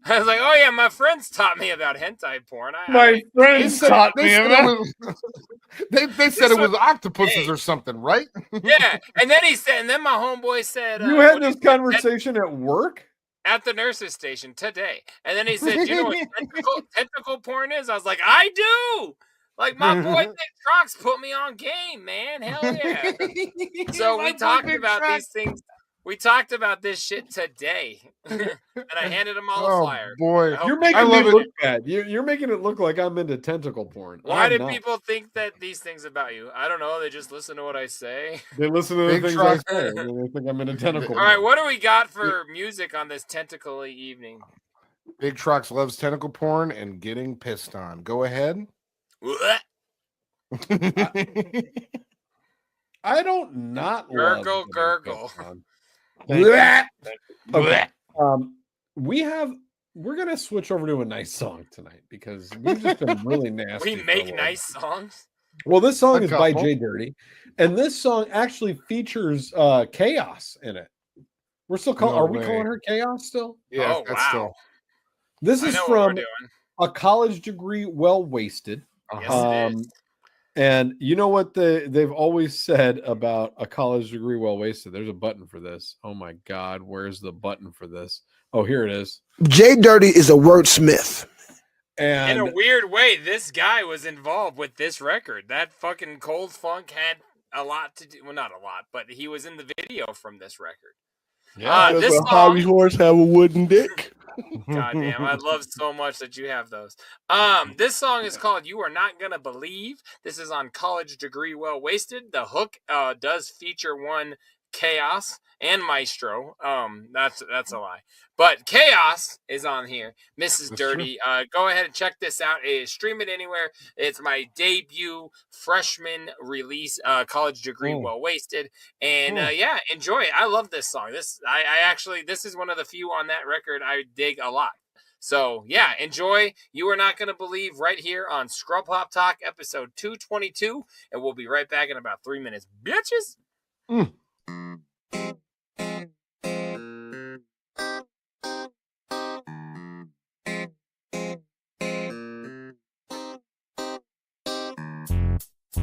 I was like, oh yeah, my friends taught me about hentai porn. My friends taught me about it. They said it was octopuses or something, right? Yeah, and then my homeboy said, you had this conversation at work? At the nurse's station today. And then he said, do you know what tentacle porn is? I was like, I do! Like, my boy Trox put me on game, man. Hell yeah. So we talked about these things. We talked about this shit today, and I handed him all a flyer. Boy, you're making me look bad. You're making it look like I'm into tentacle porn. Why do people think that these things about you? I don't know. They just listen to what I say. They listen to the things I say. And they think I'm into tentacle. All right, what do we got for music on this tentacle-y evening? Big Trox loves tentacle porn and getting pissed on. Go ahead. I don't not gurgle. Okay. We're gonna switch over to a nice song tonight because we've just been really nasty. We make nice songs. Well, this song is by JDirty, and this song actually features Chaos in it. We're still calling. Are we calling her Chaos still? Yeah. Oh wow. This is from A College Degree Well Wasted. Yes, it is. And you know what they've always said about A College Degree Well Wasted? There's a button for this. Oh my God, where's the button for this? Oh, here it is. JDirty is a wordsmith. And in a weird way, this guy was involved with this record. That fucking Cold Funk had a lot to do. Well, not a lot, but he was in the video from this record. Yeah, does a hobby horse have a wooden dick? God damn, I love so much that you have those. This song is called You Are Not Gonna Believe. This is on College Degree Well Wasted. The hook does feature one Chaos and Maestro. That's a lie. But Chaos is on here. Mrs. Dirty. Go ahead and check this out. Stream it anywhere. It's my debut freshman release, College Degree Well Wasted. And yeah, enjoy it. I love this song. This is one of the few on that record I dig a lot. So yeah, enjoy. You Are Not Gonna Believe right here on Scrub Hop Talk episode 222. And we'll be right back in about 3 minutes. Bitches. Yo,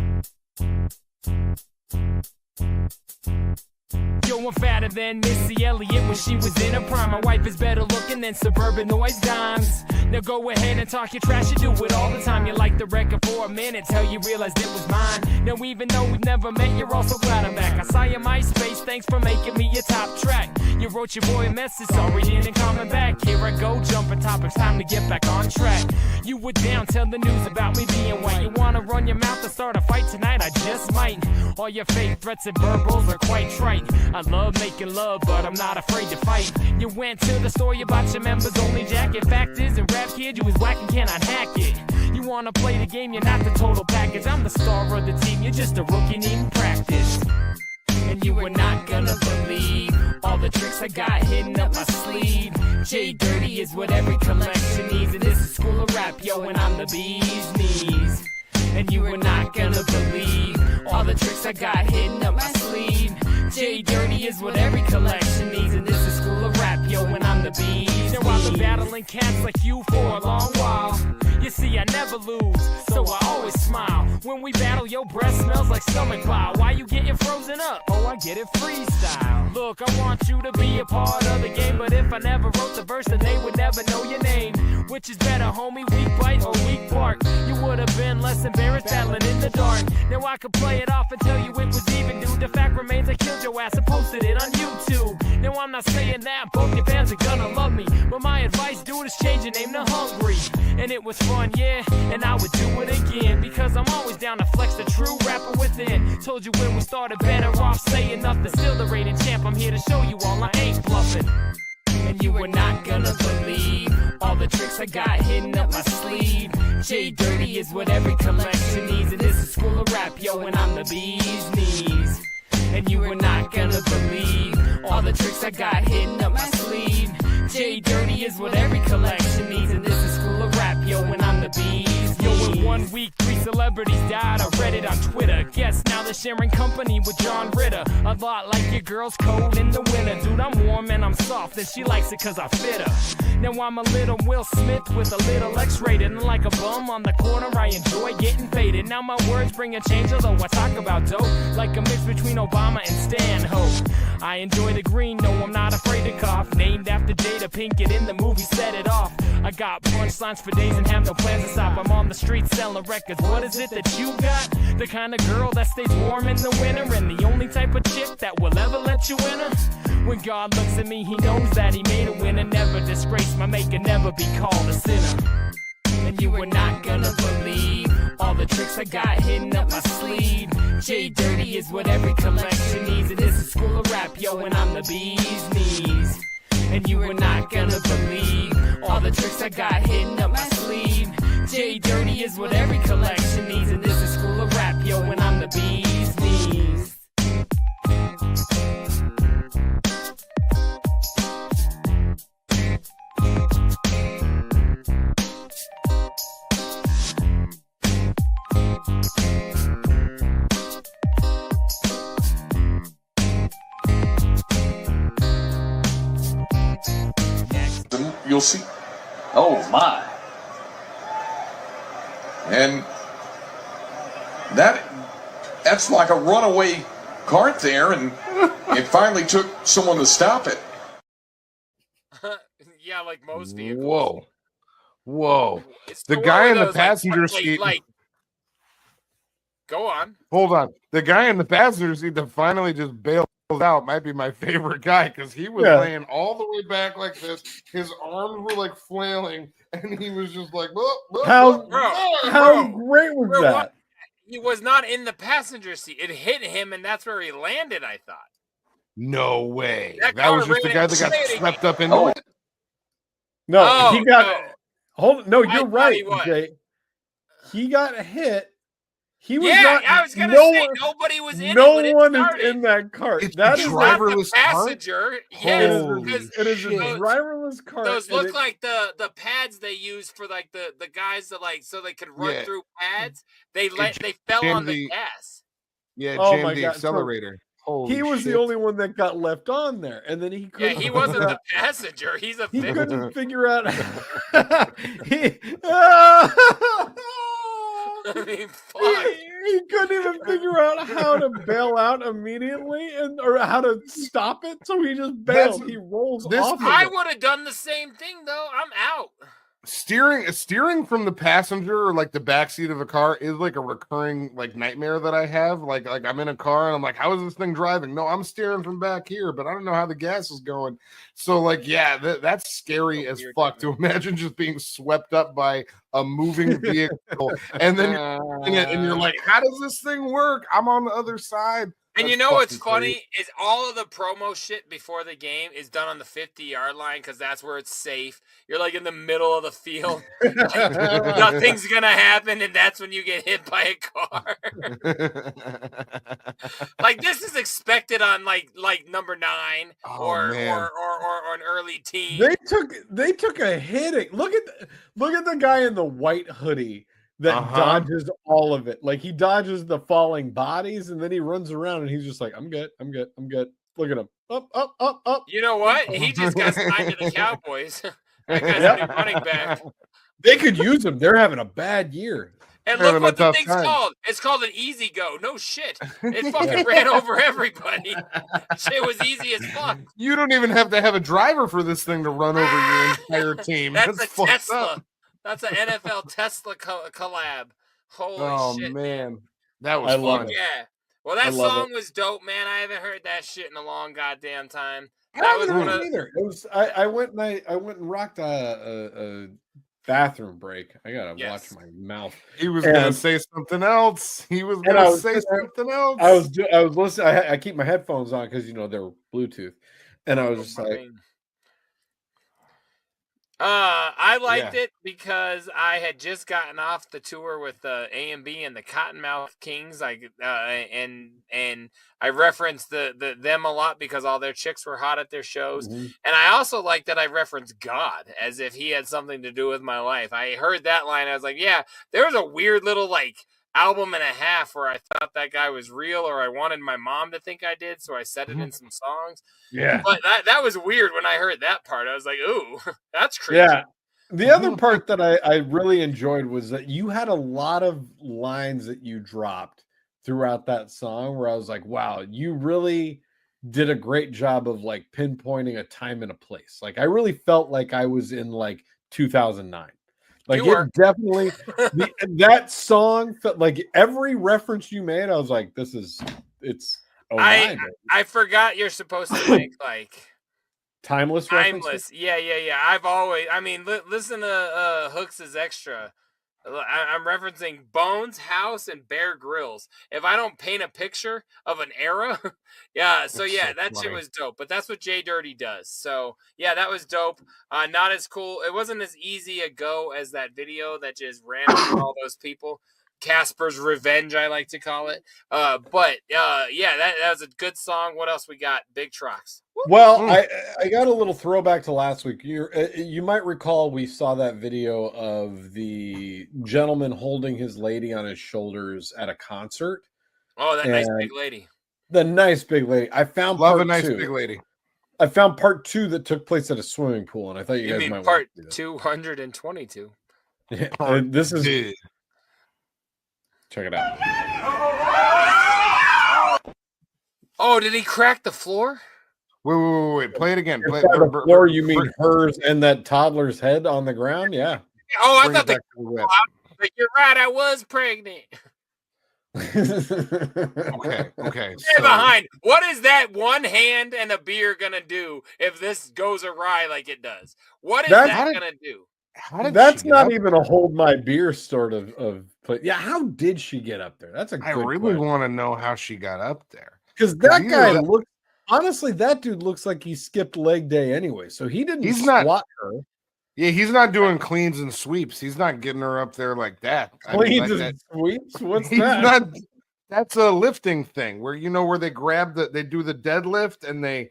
I'm fatter than Missy Elliott when she was in her prime. My wife is better looking than suburban noise dimes. Now go ahead and talk your trash, you do it all the time. You like the record for a minute till you realized it was mine. Now even though we've never met, you're also glad I'm back. I saw your MySpace, thanks for making me your top track. You wrote your boy a message, sorry didn't comment back. Here I go, jumping topics, time to get back on track. You were down, tell the news about me being white. You wanna run your mouth and start a fight tonight? I just might. All your fake threats and verbals are quite trite. I love making love, but I'm not afraid to fight. You went to the store, you bought your members only jacket. Fact is, in rap kid, you was whack and cannot hack it. You wanna play the game, you're not the total package. I'm the star of the team, you're just a rookie needing practice. And you were not gonna believe all the tricks I got hidden up my sleeve. JDirty is what every collection needs, and this is School of Rap, yo, and I'm the bee's knees. And you were not gonna believe all the tricks I got hidden up my sleeve. JDirty is what every collection needs, and this is School of Rap, yo, and I'm the bee's. Now I've been battling cats like you for a long while. You see, I never lose, so I always smile. When we battle, your breath smells like stomach bile. Why you getting frozen up? Oh, I get it freestyle. Look, I want you to be a part of the game, but if I never wrote the verse, then they would never know your name. Which is better, homie, weak bite or weak bark? You would have been less embarrassed battling in the dark. Now I could play it off and tell you it was even, dude. The fact remains I killed your ass and posted it on YouTube. Now I'm not saying that both your fans are gonna love me, but my advice, dude, is change your name to Hungry. And it was fun, yeah, and I would do it again, because I'm always down to flex the true rapper within. Told you when we started, better off saying nothing. Still the reigning champ, I'm here to show you all I ain't bluffing. And you were not gonna believe all the tricks I got hidden up my sleeve. JDirty is what every collection needs, and this is School of Rap, yo, and I'm the bee's knees. And you were not gonna believe all the tricks I got hidden up my sleeve. JDirty is what every collection needs, and this is School of Rap, yo, and I'm the bee's. Yo, in 1 week, 3 celebrities died. I read it on Twitter. Guess now they're sharing company with John Ritter. A lot like your girl's cold in the winter. Dude, I'm warm and I'm soft, and she likes it cause I fit her. Now I'm a little Will Smith with a little X-rated, and like a bum on the corner, I enjoy getting faded. Now my words bring a change, although I talk about dope like a mix between Obama and Stanhope. I enjoy the green, no, I'm not afraid to cough. Named after Jada Pinkett in the movie Set It Off. I got punchlines for days and have no plans to stop. I'm on the street selling records. What is it that you got? The kind of girl that stays warm in the winter, and the only type of chick that will ever let you in her. When God looks at me, he knows that he made a winner. Never disgrace my maker, never be called a sinner. And you were not gonna believe all the tricks I got hidden up my sleeve. JDirty is what every collection needs, and this is School of Rap, yo, and I'm the bee's knees. And you were not gonna believe all the tricks I got hidden up my sleeve. JDirty is what every collection needs, and this is School of Rap, yo, and I'm the bee's knees. You'll see. Oh my. And that's like a runaway cart there, and it finally took someone to stop it. Yeah, like most vehicles. Whoa. Whoa. The guy in the passenger seat. Go on. Hold on. The guy in the passenger seat that finally just bailed out might be my favorite guy, because he was laying all the way back like this. His arms were like flailing, and he was just like, how great was that? What? He was not in the passenger seat. It hit him, and that's where he landed, I thought. No way. That was just the guy that got swept up into it? No, he got... No, you're right, Jay. He got hit. He was not. I was gonna say nobody was in. No one is in that cart. That is driverless passenger. Yes, it is a driverless cart. Those look like the pads they use for like the guys that like so they could run through pads. They fell on the gas. Yeah, jammed the accelerator. He was the only one that got left on there, and then he couldn't. Yeah, he wasn't the passenger. He's a. He couldn't figure out. I mean, fuck. He couldn't even figure out how to bail out immediately or how to stop it, so he just bails. He rolls off. I would have done the same thing though. I'm out. Steering from the passenger or like the backseat of a car is like a recurring like nightmare that I have. Like I'm in a car and I'm like, how is this thing driving? No, I'm steering from back here, but I don't know how the gas is going. So like, yeah, that's scary as fuck to imagine just being swept up by a moving vehicle, and then you're like, how does this thing work? I'm on the other side. And you know what's funny is all of the promo shit before the game is done on the 50-yard line because that's where it's safe. You're like in the middle of the field. Like, nothing's going to happen, and that's when you get hit by a car. Like, this is expected on, like number 9 or an early team. They took a hitting. Look at the guy in the white hoodie that dodges all of it. Like, he dodges the falling bodies, and then he runs around, and he's just like, I'm good. Look at him. Up. You know what? He just got signed to the Cowboys. That guy's a new running back. They could use him. They're having a bad year. And look what the thing's called. It's called an easy go. No shit. It fucking ran over everybody. Shit was easy as fuck. You don't even have to have a driver for this thing to run over your entire team. That's a Tesla. That's an NFL Tesla collab. Holy shit. Oh, man. That was fun. Yeah. Well, that song was dope, man. I haven't heard that shit in a long goddamn time. I haven't heard it either. It was, I went and rocked a bathroom break. I gotta watch my mouth. He was gonna say something else. I was listening. I keep my headphones on because they're Bluetooth, and I was just like. I liked it because I had just gotten off the tour with A&B and the Cottonmouth Kings. And I referenced them a lot because all their chicks were hot at their shows. And I also like that I referenced God as if he had something to do with my life. I heard that line. I was like, yeah, there was a weird little album and a half where I thought that guy was real, or I wanted my mom to think I did, so I said it in some songs. Yeah, but that was weird when I heard that part. I was like, ooh, that's crazy. Yeah. The other part that I really enjoyed was that you had a lot of lines that you dropped throughout that song where I was like, wow, you really did a great job of pinpointing a time and a place. I really felt like I was in 2009. It definitely that song felt like every reference you made. I was like, it's. I forgot you're supposed to make timeless. Yeah. I've always. I mean, listen to Hooks' Extra. I'm referencing Bones, House, and Bear Grylls. If I don't paint a picture of an era, yeah. So yeah, that shit was dope. But that's what JDirty does. So yeah, that was dope. Not as cool. It wasn't as easy a go as that video that just ran over all those people. Casper's Revenge, I like to call it. But yeah, that was a good song. What else we got? Big Trox. Well, I got a little throwback to last week. You might recall we saw that video of the gentleman holding his lady on his shoulders at a concert. Oh, that nice big lady. The nice big lady. I found love a nice big lady. I found part 2 that took place at a swimming pool, and I thought you guys might part 222. Yeah, this is. Check it out. Oh, did he crack the floor? Wait. Play it again. Play the floor, you mean hers and that toddler's head on the ground? Yeah. Oh, I thought you're right. I was pregnant. Okay. Stay behind. What is that one hand and a beer gonna do if this goes awry like it does? What is that gonna do? That's not even a hold my beer sort of play. Yeah, how did she get up there? That's a good I really want to know how she got up there. Because that guy looks, honestly, that dude looks like he skipped leg day anyway. So he didn't squat her. Yeah, he's not doing cleans and sweeps. He's not getting her up there like that. Cleans and sweeps? What's that? That's a lifting thing where where they grab they do the deadlift and they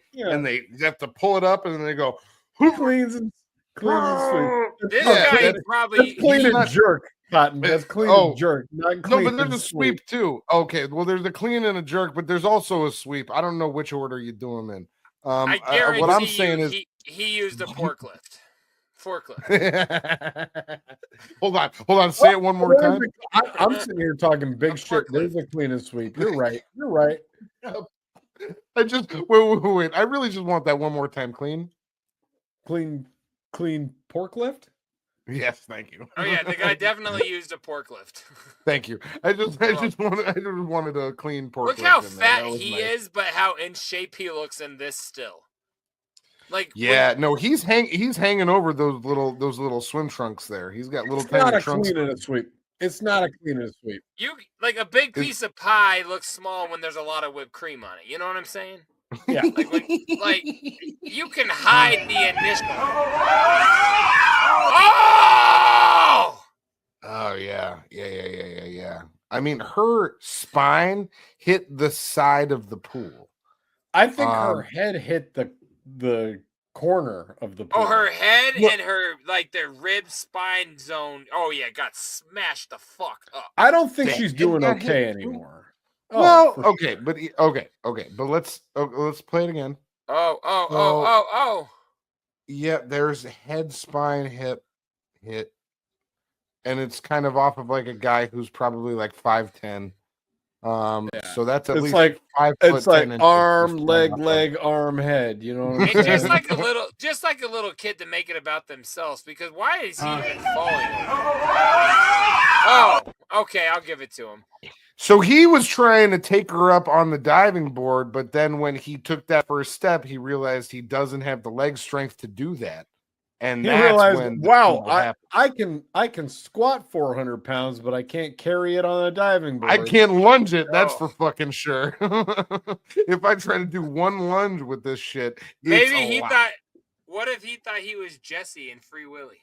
have to pull it up and then they go cleans and sweep. This guy probably clean and jerk, Cotton. That's clean and jerk. Not clean but there's a sweep too. Okay, well there's a clean and a jerk, but there's also a sweep. I don't know which order you do them in. I guarantee what I'm saying is he used a forklift. forklift. Hold on. Say it one more time. I'm sitting here talking big shit. There's a clean and sweep. You're right. I just wait. I really just want that one more time. Clean pork lift. Yes, thank you. Oh yeah, the guy definitely used a pork lift. Thank you. I just wanted a clean pork. Look how fat he is, but how in shape he looks in this still. Like he's hanging over those little swim trunks there. He's got little tiny not a trunks. clean and a sweep. It's not a clean and a sweep. You like a big piece of pie looks small when there's a lot of whipped cream on it. You know what I'm saying? Yeah. Like you can hide the initial. Oh yeah. I mean, her spine hit the side of the pool. I think her head hit the corner of the pool. Oh, her head and her their rib spine zone. Oh yeah, got smashed the fuck up. I don't think she's doing okay anymore. Okay, but let's play it again. Oh. Yeah, there's head, spine, hip, hit, and it's kind of off of like a guy who's probably like 5'10". So that's at least like 5 it's foot like 10 arm, leg, arm, head. You know what I'm saying? just like a little kid to make it about themselves. Because why is he even falling? Oh, okay, I'll give it to him. So he was trying to take her up on the diving board, but then when he took that first step, he realized he doesn't have the leg strength to do that. And he that's realized, when wow, I can squat 400 pounds, but I can't carry it on a diving board. I can't lunge it. That's for fucking sure. If I try to do one lunge with this shit, maybe he thought. What if he thought he was Jesse in Free Willy?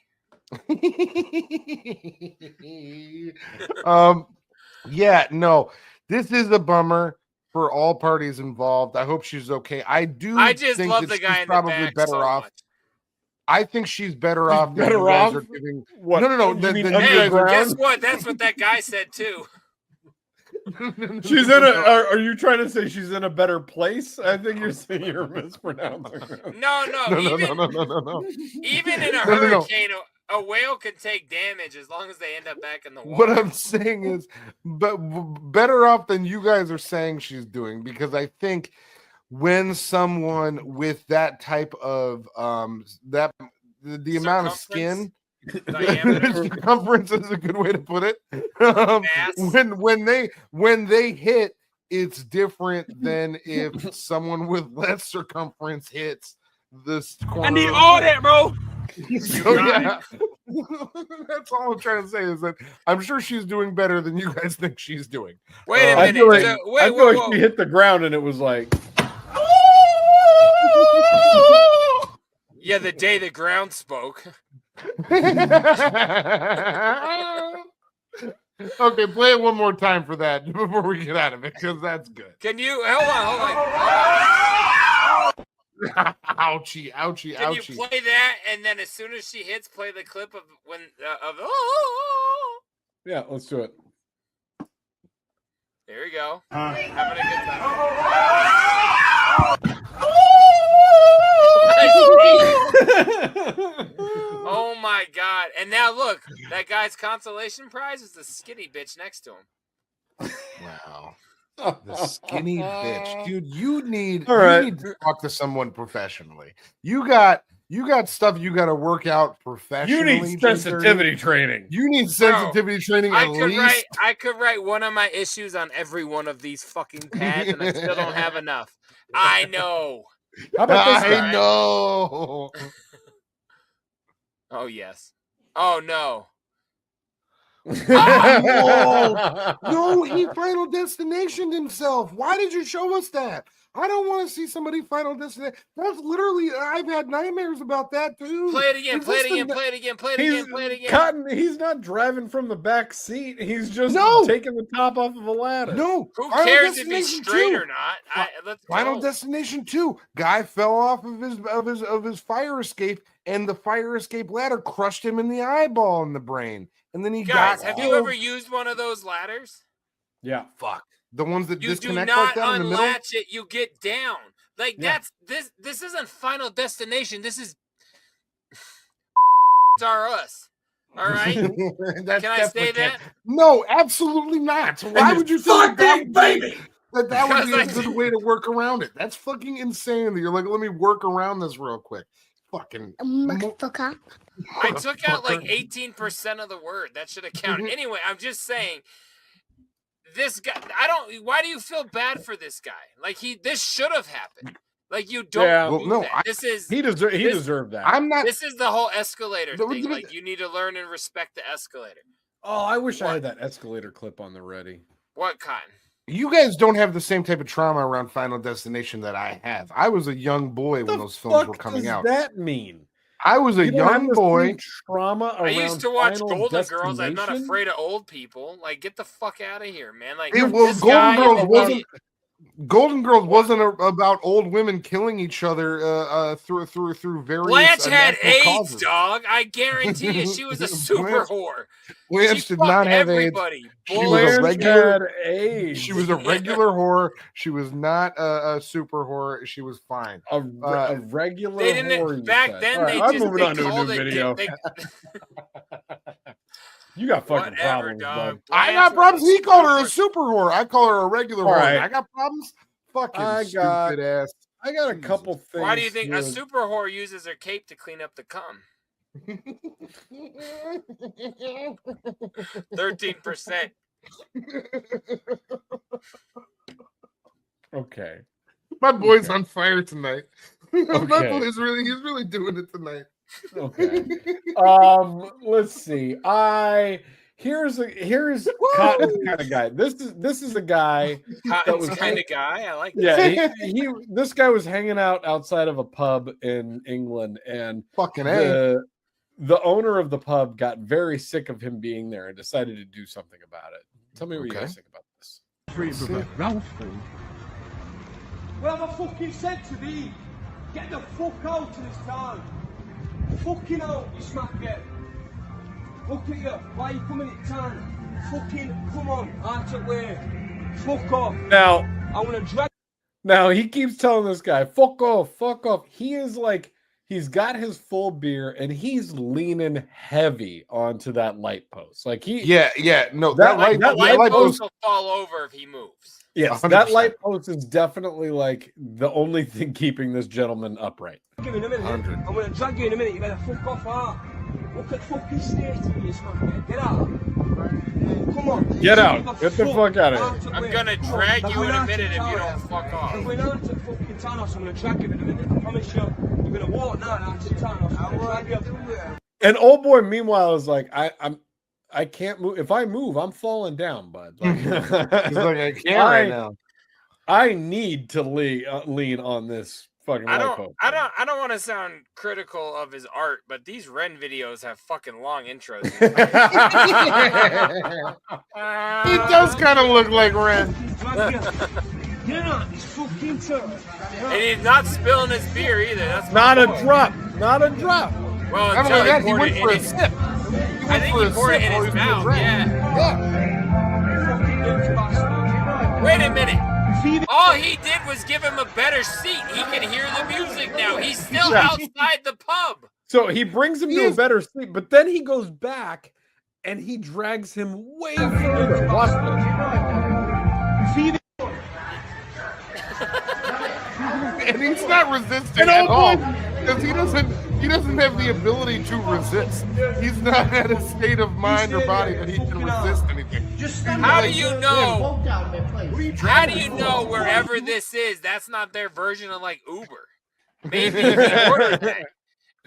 Yeah, no, this is a bummer for all parties involved. I hope she's okay. I just think love the guy in probably the back better so off. Much. I think she's better off. Better off. What? No. Hey, guess what? That's what that guy said too. She's in a. Are you trying to say she's in a better place? I think you're saying you're mispronouncing. No. Even in a hurricane, a whale can take damage as long as they end up back in the water. What I'm saying is, but better off than you guys are saying she's doing, because I think when someone with that type of the amount of skin. Circumference is a good way to put it. When they hit, it's different than if someone with less circumference hits this corner. I need all that, bro. So yeah, that's all I'm trying to say is that I'm sure she's doing better than you guys think she's doing. Wait a minute. I feel like she hit the ground and it was like. Yeah, the day the ground spoke. Okay, play it one more time for that before we get out of it, because that's good. Can you hold on? Ouchie. Can you play that, and then as soon as she hits, play the clip of when Yeah, let's do it. There we go. Having a good time. Oh my god. And now look, that guy's consolation prize is the skinny bitch next to him. Wow. The skinny bitch. Dude, you need to talk to someone professionally. You got stuff you got to work out professionally. You need sensitivity training. You need sensitivity training at least. I could write one of my issues on every one of these fucking pads, and I still don't have enough. I know. How about this guy? I know. Oh, yes. Oh, no. No, he Final Destinationed himself. Why did you show us that? I don't want to see somebody Final Destination. That's literally, I've had nightmares about that too. Play it again. Cotton, he's not driving from the back seat. He's just taking the top off of a ladder. No. Who cares if he's straight or not? Final Destination 2. Guy fell off of his fire escape, and the fire escape ladder crushed him in the eyeball and the brain. And then he Guys, have you ever used one of those ladders? Yeah. Fuck. The ones that you disconnect do not like that in the middle? unlatch it, you get down. Like this isn't Final Destination. This is are us. All right. Can I say that? No, absolutely not. Why would you think that baby? That would be a good way to work around it. That's fucking insane. That you're like, let me work around this real quick. Fucking motherfucker. I took out like 18% of the word. That should have counted. Anyway, I'm just saying. This guy, why do you feel bad for this guy? Like this should have happened. Like you don't do that. He deserved that. I'm not. This is the whole escalator thing. Like you need to learn and respect the escalator. Oh, I wish I had that escalator clip on the ready. What kind? You guys don't have the same type of trauma around Final Destination that I have. I was a young boy when those films were coming out. What does that mean? I was a young boy. Trauma I used to watch Final Golden Girls. I'm not afraid of old people. Like, get the fuck out of here, man. Like, Golden Girls wasn't about old women killing each other through various. Blanche had AIDS, causes. dog. I guarantee you, she was a super whore. Blanche did not have everybody. AIDS. She was a regular. AIDS. She was a regular whore. She was not a super whore. She was fine. A regular. They didn't whore. Back then. Right, they I'm just moving on to a new video. You got fucking problems, bud. I got problems. He called her a super whore. I call her a regular whore. Right. I got problems. Fucking stupid ass. I got a couple things. Why do you think a super whore uses her cape to clean up the cum? 13%. Okay. My boy's on fire tonight. My Okay. boy's he's really doing it tonight. Okay. Let's see. Here's Cotton's kind of guy. This is a guy Cotton's kind of guy. I like that. Yeah, this guy was hanging out outside of a pub in England, and fucking the owner of the pub got very sick of him being there and decided to do something about it. Tell me what you guys think about this. What have I fucking said to thee? Get the fuck out of this town. Fucking out, you smackhead. Look at you. Why are you coming at town? Fucking come on, out of way. Fuck off. Now I want to drag. Now he keeps telling this guy, fuck off, fuck off. He is like, he's got his full beer and he's leaning heavy onto that light post. Like that light post will fall over if he moves. Yes, 100%. That light post is definitely like the only thing keeping this gentleman upright. Give me a minute. I'm going to drag you in a minute. You better fuck off, huh? Look at fucking state of you, smackhead. Get out. Come on. Get out. Get the fuck out of here. I'm going to drag you in a minute if you don't fuck off. I'm going out to fucking town, so I'm going to drag you in a minute. I promise you. You're going to walk now out to town. I'm going to drag you. And old boy, meanwhile, is like, I can't move. If I move, I'm falling down, bud. Like, He's like, I can't right now. I need to lean on this fucking I light post. don't want to sound critical of his art, but these Ren videos have fucking long intros. He does kind of look like Ren. And he's not spilling his beer either. That's not a drop. Not a drop. Well, he went for a sip. I think he poured it in his mouth. Yeah. Wait a minute. All he did was give him a better seat. He can hear the music now. He's still outside the pub. So he brings him to a better seat, but then he goes back and he drags him way further. Watch this. And he's not resisting at all because he doesn't have the ability to resist. He's not at a state of mind or body that he can resist anything. How do you know? How do you know wherever this is, that's not their version of like Uber? Maybe he ordered that.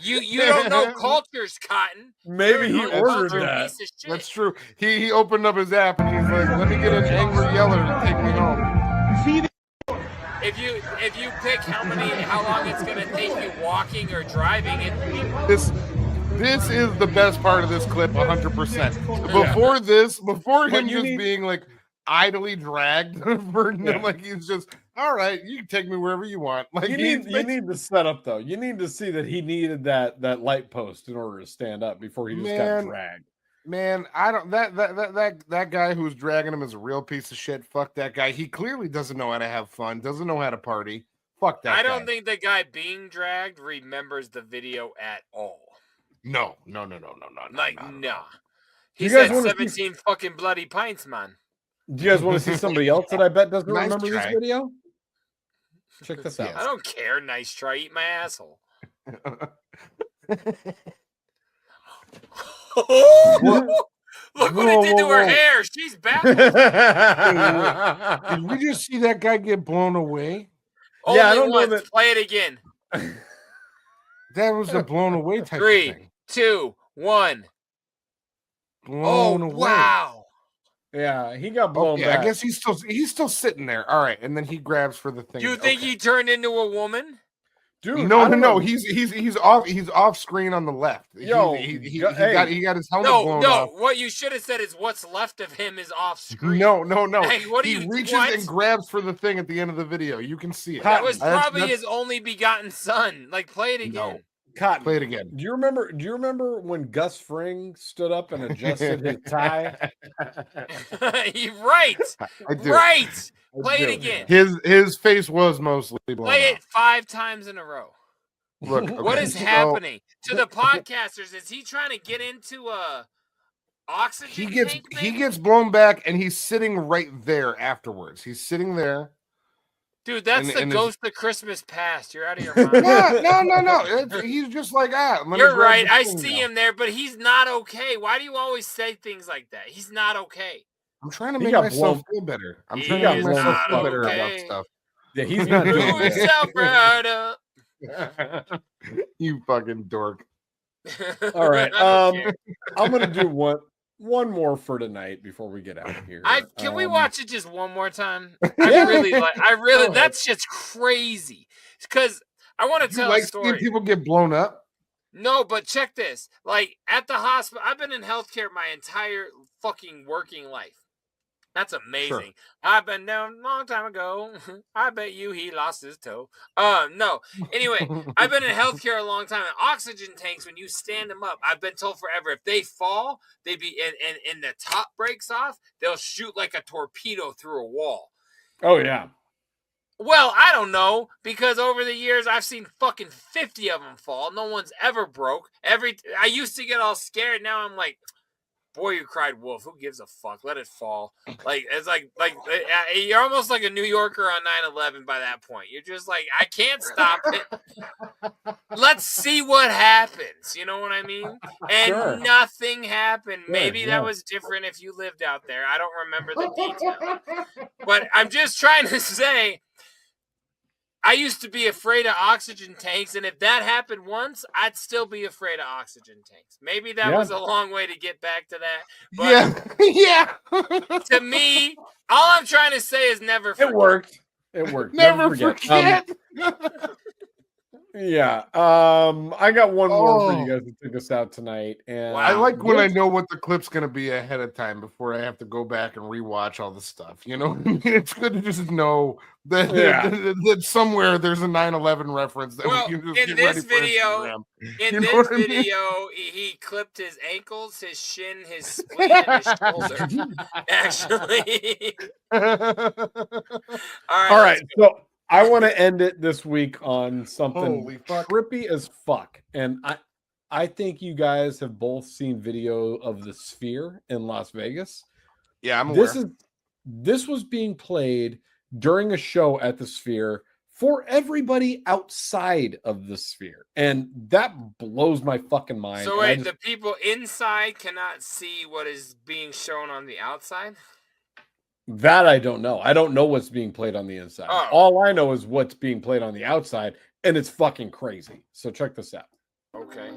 You don't know cultures, Cotton. Maybe he ordered that. That's true. He opened up his app and he's like, let me get an angry yeller to take me home. If you pick how long it's gonna take you walking or driving, This is the best part of this clip, 100%. Before him just being like idly dragged for like he's just all right, you can take me wherever you want. Like you need the setup though. You need to see that he needed that light post in order to stand up before he just got dragged. Man, I don't that guy who's dragging him is a real piece of shit. Fuck that guy. He clearly doesn't know how to have fun, doesn't know how to party. Fuck that guy. I don't think the guy being dragged remembers the video at all. No. Like, no. He You guys said wanna 17 fucking bloody pints, man. Do you guys want to see somebody else that I bet doesn't Nice remember try. this video? Check this out. I don't care. Nice try. Eat my asshole. Look what it did to her hair. She's baffled. Did we just see that guy get blown away? Only I don't know once. that- Play it again. That was a blown away type of 3, thing. 2, 1. Blown away. Wow. Yeah, he got blown Okay, back. I guess he's still sitting there. All right, and then he grabs for the thing. You think he turned into a woman? Dude, No. He's off screen on the left. Yo, he hey. got his helmet blown No. off. What you should have said is what's left of him is off screen. No. Hey, what do He you reaches what? and grabs for the thing at the end of the video. You can see it. That was That's- probably his only begotten son. Like, play it again. No. Cotton, Play it again. Do you remember when Gus Fring stood up and adjusted his tie? You're right. I do. Right. I Play it do. again. His face was mostly blown Play off. it 5 times in a row. Look, What okay, is so happening to the podcasters? Is he trying to get into a oxygen? tank, he maybe? gets blown back, and he's sitting right there afterwards. He's sitting there. Dude, that's and the ghost of Christmas past. You're out of your mind. No. He's just like let me You're grab right. the I thing see now. him there, but he's not okay. Why do you always say things like that? He's not okay. I'm trying to He make got myself blown- feel better. I'm He trying to make is myself not feel better about okay. stuff. Yeah, he's not doing Move that. yourself right up. You fucking dork. All right. I don't care. I'm gonna do one more for tonight before we get out of here. Can we watch it just one more time? Yeah. I really that's just crazy. Because I want to You tell like a seeing story. people get blown up? No, but check this. Like at the hospital, I've been in healthcare my entire fucking working life. That's amazing. I've been down a long time ago. I bet you he lost his toe. No. Anyway, I've been in healthcare a long time. And oxygen tanks, when you stand them up, I've been told forever, if they fall, they be and the top breaks off, they'll shoot like a torpedo through a wall. Oh yeah. Well, I don't know, because over the years I've seen fucking 50 of them fall. No one's ever broke. I used to get all scared. Now I'm like, boy, you cried wolf. Who gives a fuck? Let it fall. Like it's like you're almost like a New Yorker on 9/11 by that point. You're just like, I can't stop it. Let's see what happens. You know what I mean? And Sure. nothing happened. Maybe yeah. that was different if you lived out there. I don't remember the details. But I'm just trying to say, I used to be afraid of oxygen tanks, and if that happened once, I'd still be afraid of oxygen tanks. Maybe that was a long way to get back to that. But Yeah. to me, all I'm trying to say is never forget. It worked. It worked. Never forget. Yeah. I got one more for Oh. you guys to take us out tonight. And I like when I know what the clip's gonna be ahead of time before I have to go back and rewatch all the stuff. You know, it's good to just know that, that somewhere there's a 9/11 reference. That Well, we can just in get ready this for video, Instagram. in You know this what I mean? video, he clipped his ankles, his shin, his spleen, and his shoulder. Actually. All right. So I want to end it this week on something Holy fuck. trippy as fuck. And I think you guys have both seen video of the Sphere in Las Vegas. Yeah, I'm aware. This was being played during a show at the Sphere for everybody outside of the Sphere. And that blows my fucking mind. So And I wait, just- the people inside cannot see what is being shown on the outside? That I don't know. I don't know what's being played on the inside. Oh. All I know is what's being played on the outside, and it's fucking crazy. So check this out. Okay.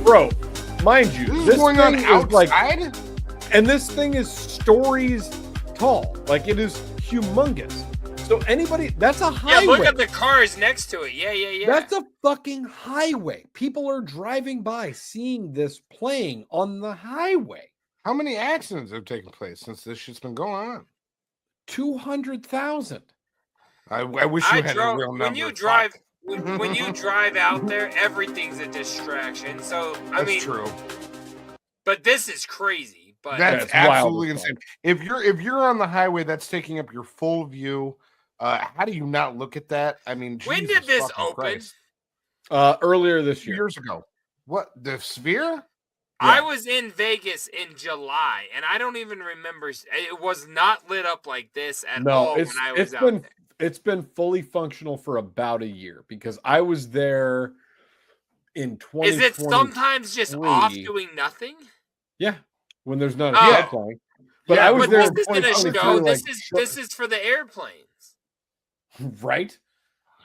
Bro, mind you, This is going on thing is like, outside? and this thing is stories tall. Like it is humongous. So anybody, that's a Yeah, highway. look at the cars next to it. Yeah. That's a fucking highway. People are driving by seeing this playing on the highway. How many accidents have taken place since this shit's been going on? 200,000. I wish you had a real number. when you drive out there, everything's a distraction. So I mean, true. But this is crazy. But That's absolutely insane. If you're on the highway, that's taking up your full view. How do you not look at that? I mean, when Jesus did this fucking open? Christ. Earlier this year. Years ago. What, the Sphere? I was in Vegas in July, and I don't even remember. It was not lit up like this at all when I was out there. It's been fully functional for about a year because I was there in 2020. Is it sometimes just off doing nothing? Yeah, when there's not a show playing. But I was there. This isn't a show. This is for the airplanes, right?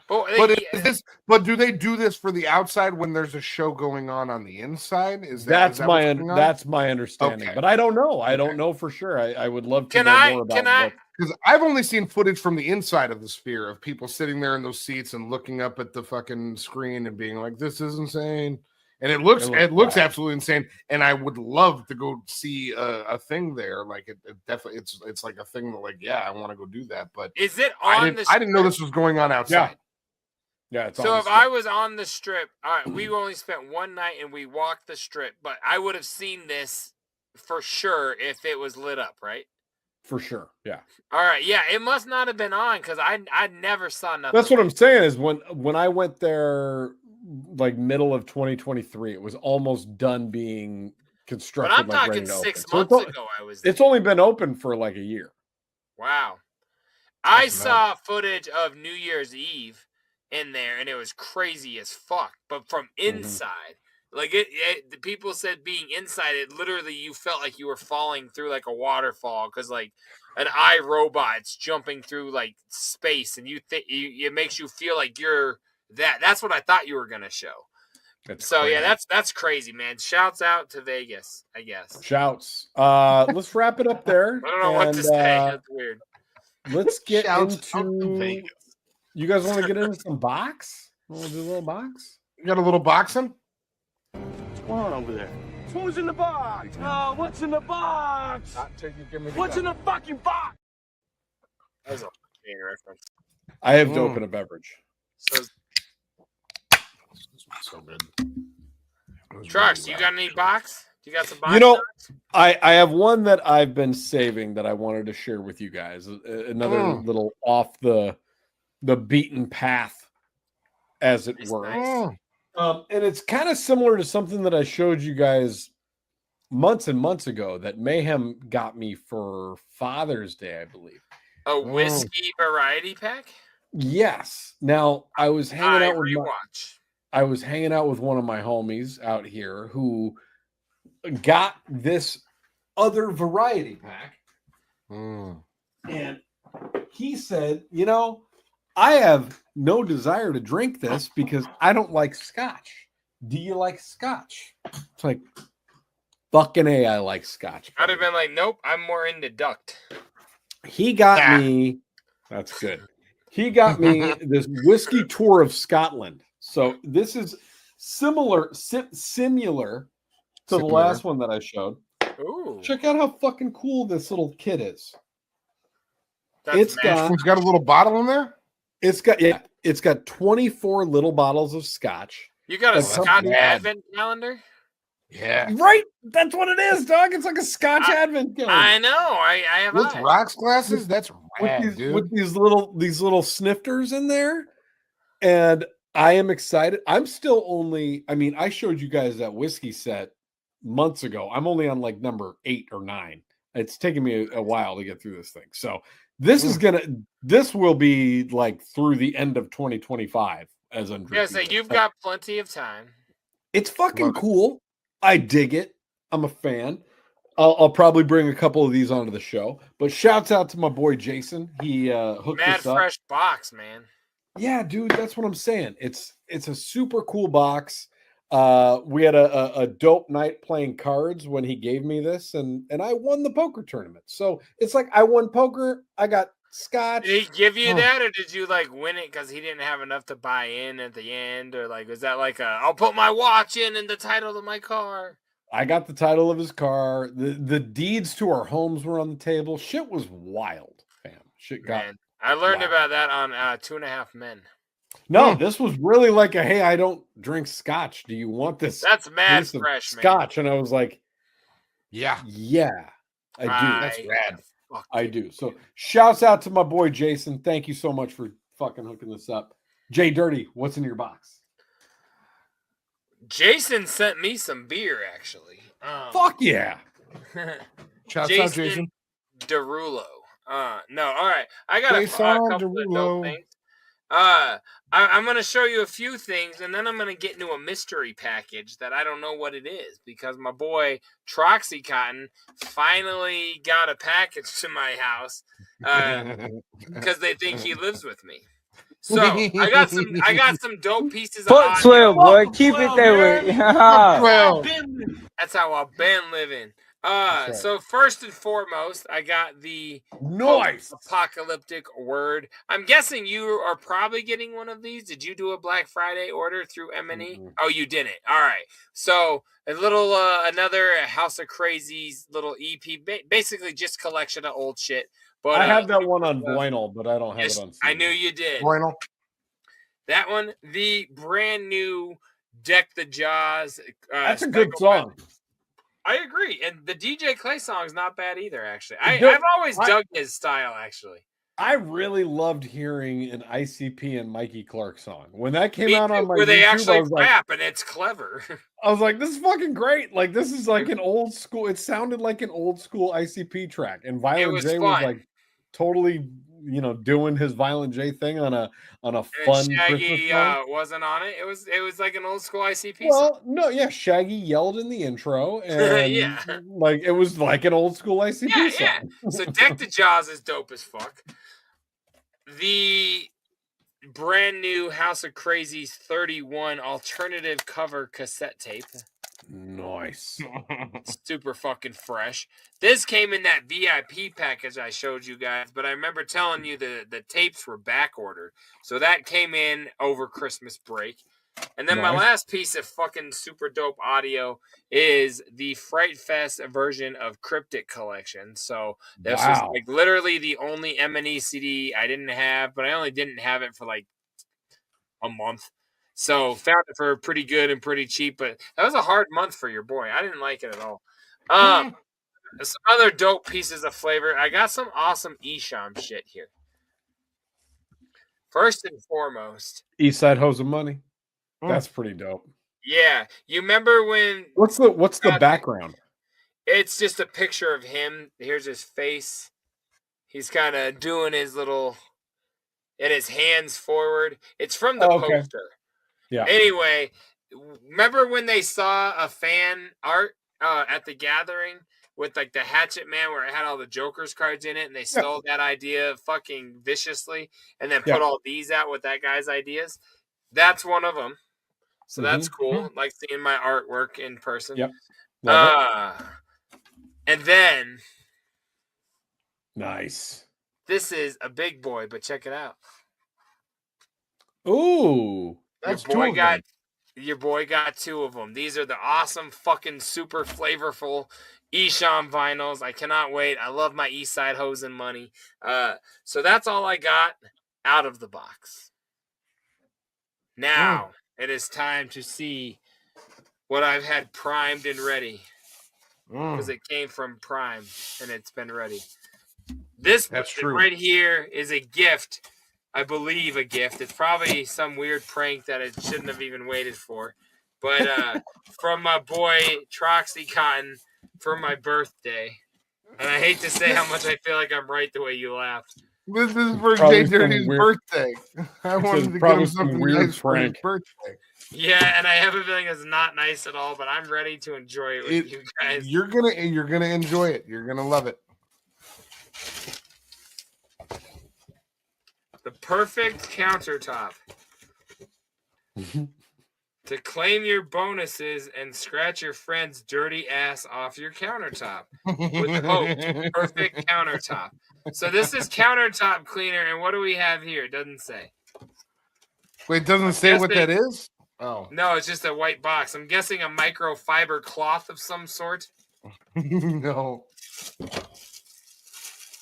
But do they do this for the outside when there's a show going on the inside? That's my understanding. Okay. But I don't know. I don't know for sure. I would love to know more about it. Because I've only seen footage from the inside of the Sphere of people sitting there in those seats and looking up at the fucking screen and being like, "This is insane." And it looks absolutely insane. And I would love to go see a thing there. Like it definitely, it's like a thing that, like, yeah, I want to go do that. But is it on the? I didn't know this was going on outside. Yeah. So if I was on the Strip, all right, we only spent one night and we walked the Strip, but I would have seen this for sure if it was lit up, right? For sure, yeah. All right, yeah, it must not have been on because I never saw nothing. That's what I'm saying is when I went there, like middle of 2023, it was almost done being constructed. But I'm talking 6 months ago. I was there. It's only been open for like a year. Wow, I saw footage of New Year's Eve in there, and it was crazy as fuck. But from inside, like the people said, being inside, it literally you felt like you were falling through like a waterfall because like an iRobot's jumping through like space, and you think it makes you feel like you're that. That's what I thought you were gonna show. Yeah, that's crazy, man. Shouts out to Vegas, I guess. Shouts. Let's wrap it up there. I don't know what to say. That's weird. Let's get into Vegas. You guys want to get into some box? Want to do a little box? You got a little boxing? What's going on over there? Who's in the box? Oh, what's in the box? What's in the fucking box? That was a reference. I have to open a beverage. So good. Trox, you got any box? You got some box? You know, I have one that I've been saving that I wanted to share with you guys. Another little off the beaten path, as it were. Nice. And it's kind of similar to something that I showed you guys months and months ago that Mayhem got me for Father's Day, I believe. A whiskey variety pack? Yes. Now, I was hanging out with one of my homies out here who got this other variety pack. And he said, you know, I have no desire to drink this because I don't like scotch. Do you like scotch? It's like, fucking A, I like scotch. I'd have been like, nope, I'm more into duct. He got me, that's good. He got me this whiskey tour of Scotland. So this is similar to the last one that I showed. Ooh. Check out how fucking cool this little kit is. It's got a little bottle in there? It's got 24 little bottles of scotch. You got a Scotch Advent calendar? Yeah. Right? That's what it is, dog. It's like a Scotch Advent calendar. I know. I have with rocks glasses. That's rad, dude. With these little snifters in there. And I am excited. I'm still only, I showed you guys that whiskey set months ago. I'm only on like number 8 or 9. It's taken me a while to get through this thing. So this will be like through the end of 2025 as I'm drinking. Yeah, so you've got plenty of time. It's fucking cool. I dig it. I'm a fan. I'll probably bring a couple of these onto the show. But shouts out to my boy Jason. He hooked Mad us up. fresh box, man. Yeah, dude, that's what I'm saying. It's a super cool box. We had a dope night playing cards when he gave me this, and I won the poker tournament. So it's like I won poker. I got scotch. Did he give you that, or did you like win it because he didn't have enough to buy in at the end, or like was that like I'll put my watch in and the title of my car? I got the title of his car. The deeds to our homes were on the table. Shit was wild, fam. Shit got. Man, I learned about that on 2.5 Men. No, this was really like a, hey, I don't drink scotch. Do you want this? That's mad piece of fresh, man. scotch. And I was like, yeah, I do. That's rad. I do. So shouts out to my boy Jason. Thank you so much for fucking hooking this up. JDirty, what's in your box? Jason sent me some beer, actually. Fuck yeah. Shouts out, Jason Derulo. No, all right. I got a couple of dope things. I'm going to show you a few things, and then I'm going to get into a mystery package that I don't know what it is, because my boy Troxy Cotton finally got a package to my house because they think he lives with me. So I got some dope pieces of audio. 12, boy. Keep it there. That's how I've been living. So first and foremost, I got the nice apocalyptic word. I'm guessing you are probably getting one of these. Did you do a Black Friday order through M&E? Oh, you didn't. All right. So a little another House of Crazies little EP, basically just collection of old shit. But I have that one on vinyl, but I don't have it on CD. I knew you did. Vinyl. That one, the brand new Deck the Jaws. That's a good song. I agree, and the DJ Clay song is not bad either. Actually, I've always dug his style. Actually, I really loved hearing an ICP and Mikey Clark song when that came out on my where they YouTube, actually I was rap, and it's clever. I was like, "This is fucking great!" Like this is like an old school. It sounded like an old school ICP track, and Violent J was like totally, doing his Violent J thing on a fun Shaggy Christmas song. wasn't on it. It was like an old school ICP Well, song. no, yeah, Shaggy yelled in the intro, and like it was like an old school ICP song. Yeah. So Deck the Jaws is dope as fuck. The brand new House of Crazies 31 alternative cover cassette tape. Nice. Super fucking fresh. This came in that VIP package I showed you guys, but I remember telling you the tapes were back ordered. So that came in over Christmas break. And then my last piece of fucking super dope audio is the Fright Fest version of Cryptic Collection. So this was like literally the only M&E CD I didn't have, but I only didn't have it for like a month. So found it for pretty good and pretty cheap, but that was a hard month for your boy. I didn't like it at all. Some other dope pieces of flavor. I got some awesome Esham shit here. First and foremost, Eastside Hose of Money. That's pretty dope. Yeah, you remember when? What's the background? It's just a picture of him. Here's his face. He's kind of doing his little, and his hands forward. It's from the poster. Yeah. Anyway, remember when they saw a fan art at the gathering with like the Hatchet Man where it had all the Joker's cards in it, and they stole that idea fucking viciously and then put all these out with that guy's ideas? That's one of them. So that's cool. Like seeing my artwork in person. Yep. And then nice. This is a big boy, but check it out. Ooh. Your boy got two of them. These are the awesome fucking super flavorful Esham vinyls. I cannot wait. I love my Eastside Hose and Money. So that's all I got out of the box. Now it is time to see what I've had primed and ready. Because it came from Prime and it's been ready. That's true. Right here is a gift. I believe a gift. It's probably some weird prank that it shouldn't have even waited for. But from my boy Troxy Cotton for my birthday. And I hate to say how much I feel like I'm right the way you laughed. This is for JDirty's birthday. I wanted to give him something nice for his birthday. Yeah, and I have a feeling it's not nice at all, but I'm ready to enjoy it with you guys. You're gonna enjoy it. You're gonna love it. The perfect countertop. To claim your bonuses and scratch your friend's dirty ass off your countertop. With hope. Perfect countertop. So this is countertop cleaner, and what do we have here? It doesn't say. Wait, it doesn't say what that is? Oh. No, it's just a white box. I'm guessing a microfiber cloth of some sort. No.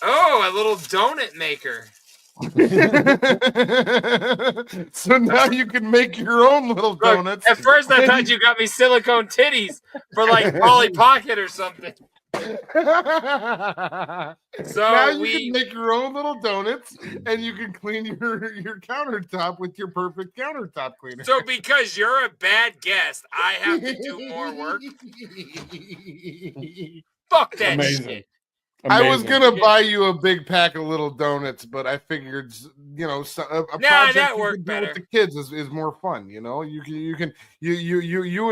Oh, a little donut maker. So now you can make your own little donuts. At first, I thought you got me silicone titties for like Polly Pocket or something. So now you can make your own little donuts, and you can clean your countertop with your perfect countertop cleaner. So because you're a bad guest, I have to do more work. Fuck that shit. I was gonna buy you a big pack of little donuts, but I figured, a project that you worked can do better. with the kids is more fun. You and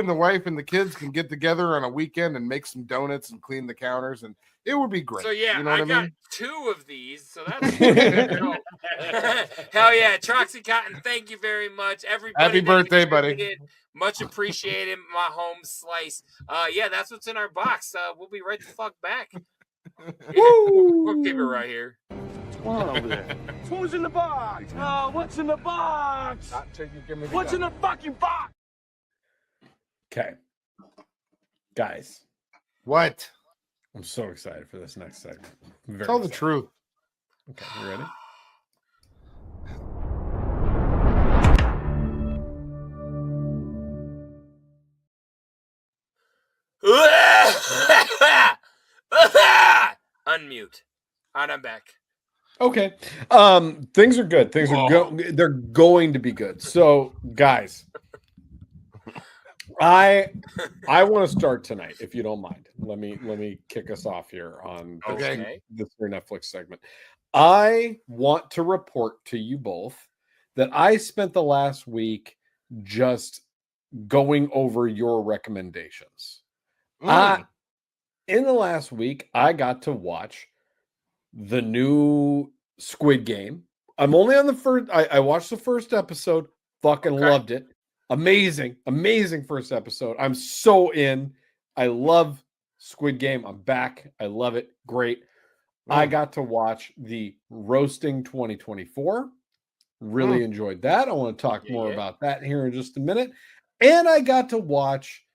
the wife and the kids can get together on a weekend and make some donuts and clean the counters, and it would be great. So yeah, you know I got mean? 2 of these, so that's cool. Hell yeah, Troxy Cotton, thank you very much, everybody. Happy birthday, buddy. contributed. Much appreciated, my home slice. Yeah, that's what's in our box. We'll be right the fuck back. We'll keep it right here. Who's in the box? Oh, what's in the box? What's in the fucking box? Okay. Guys. What? I'm so excited for this next segment. Tell the truth. Okay, you ready? Unmute. And I'm back. Okay. Things are good. Things are they're going to be good. So, guys, I want to start tonight, if you don't mind. Let me kick us off here on this here Netflix segment. I want to report to you both that I spent the last week just going over your recommendations. In the last week, I got to watch the new Squid Game. I'm only on the first. I watched the first episode. Fucking loved it. Amazing first episode. I'm so in. I love Squid Game. I'm back. I love it. Great. I got to watch the Roasting 2024. Really enjoyed that. I want to talk more about that here in just a minute. And I got to watch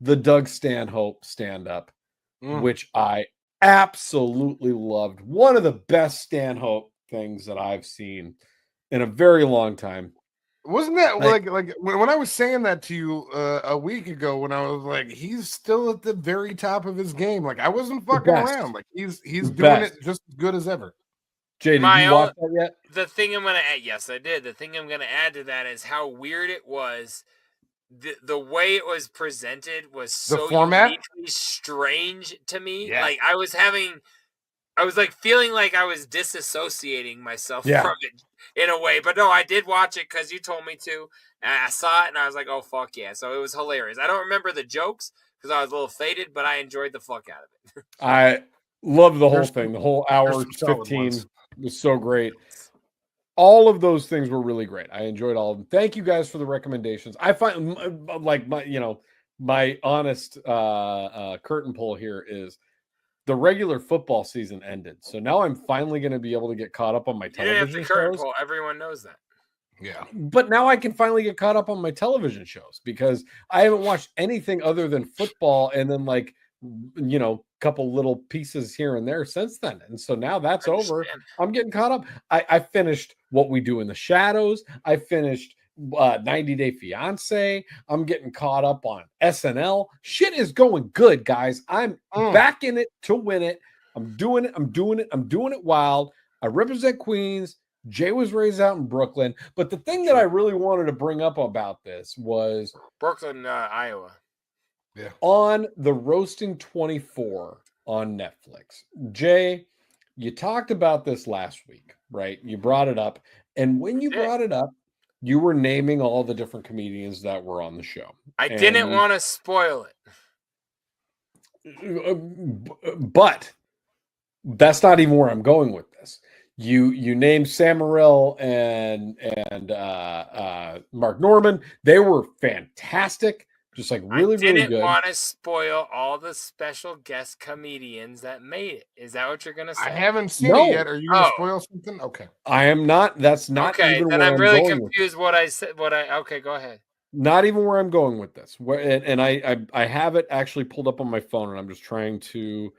the Doug Stanhope stand-up, which I absolutely loved. One of the best Stanhope things that I've seen in a very long time. Wasn't that like when I was saying that to you a week ago, when I was like, he's still at the very top of his game. Like, I wasn't fucking around. Like, he's doing it just as good as ever. Jay, did you watch that yet? The thing I'm gonna add, yes, I did. The thing I'm gonna add to that is how weird it was. The way it was presented was so uniquely strange to me. Yeah. Like I was like feeling like I was disassociating myself from it in a way. But no, I did watch it because you told me to. And I saw it and I was like, oh fuck yeah. So it was hilarious. I don't remember the jokes because I was a little faded, but I enjoyed the fuck out of it. I love the whole thing. The whole hour 15 was so great. All of those things were really great. I enjoyed all of them. Thank you guys for the recommendations. I find like my honest curtain pull here is the regular football season ended. So now I'm finally going to be able to get caught up on my television You didn't have to curtain shows. pull. Everyone knows that. Yeah. But now I can finally get caught up on my television shows because I haven't watched anything other than football and then couple little pieces here and there since then. And so now that's over. I'm getting caught up. I finished What We Do in the Shadows. I finished 90 Day Fiance. I'm getting caught up on SNL. Shit is going good, guys. I'm back in it to win it. I'm doing it wild. I represent Queens. Jay was raised out in Brooklyn. But the thing that I really wanted to bring up about this was Brooklyn, Iowa. Yeah. On the Roasting 24 on Netflix. Jay, you talked about this last week, right? You brought it up. And when you brought it up, you were naming all the different comedians that were on the show. I didn't want to spoil it. But that's not even where I'm going with this. You named Sam Morril and Mark Norman. They were fantastic. Just like really good. I didn't want to spoil all the special guest comedians that made it. Is that what you're gonna say? I haven't seen it yet. Are you gonna spoil something? Okay. I am not. That's not okay. Even Then where I'm really going confused. What I said. Okay, go ahead. Not even where I'm going with this. I have it actually pulled up on my phone, and I'm just trying to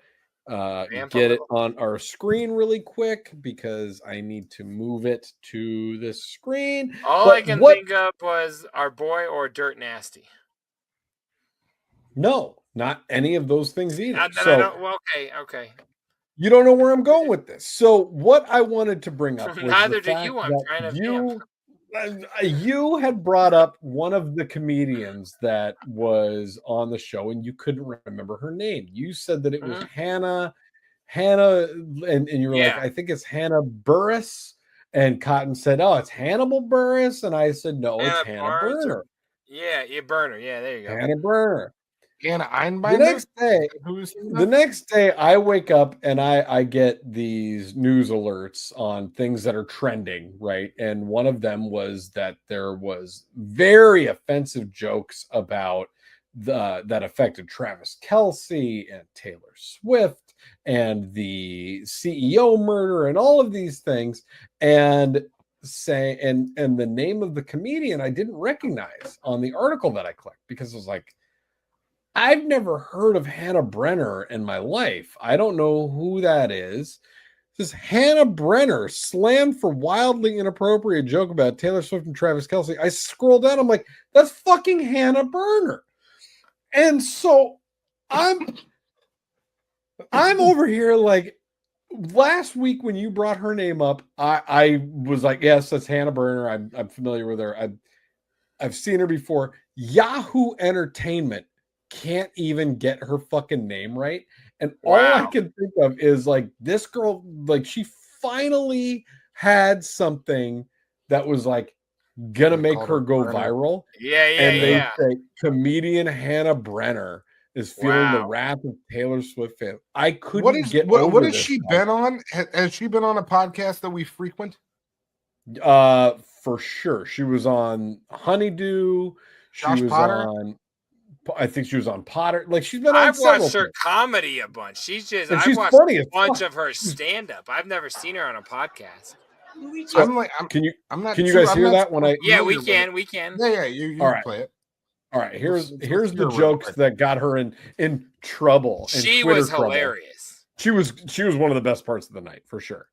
get it on our screen really quick because I need to move it to this screen. All I can think of was our boy or Dirt Nasty. No, not any of those things either. Okay. You don't know where I'm going with this. So what I wanted to bring up was Neither the do fact you. I'm that trying to. you had brought up one of the comedians that was on the show, and you couldn't remember her name. You said that it was Hannah, and you were like, I think it's Hannah Burris. And Cotton said, "Oh, it's Hannibal Burris," and I said, "No, it's Hannah Burner." Burner. Yeah, there you go. Hannah Burner. Anna Einbinder. The next day, I wake up and I get these news alerts on things that are trending, right? And one of them was that there was very offensive jokes about that affected Travis Kelce and Taylor Swift and the CEO murder and all of these things. And the name of the comedian I didn't recognize on the article that I clicked because it was like, I've never heard of Hannah Brenner in my life. I don't know who that is. This Hannah Brenner slammed for wildly inappropriate joke about Taylor Swift and Travis Kelce. I scroll down. I'm like, that's fucking Hannah Brenner. And so I'm over here like last week when you brought her name up, I was like, yes, that's Hannah Brenner. I'm familiar with her. I've seen her before. Yahoo Entertainment can't even get her fucking name right. And all I can think of is like this girl, like she finally had something that was like gonna make her go viral. And they say comedian Hannah Brenner is feeling the wrath of Taylor Swift fans. I couldn't get over what has this she now. been on? Has she been on a podcast that we frequent? For sure. She was on Honeydew. Josh Potter? I think she was on Potter. Like she's been on I've watched her things. comedy a bunch. She's she's watched funny a as bunch fuck. of her stand-up. I've never seen her on a podcast. So, can you guys hear that when I? Yeah, we can. Yeah, you all right. Play it. All right, here's the jokes that got her in trouble. She was hilarious. She was one of the best parts of the night for sure.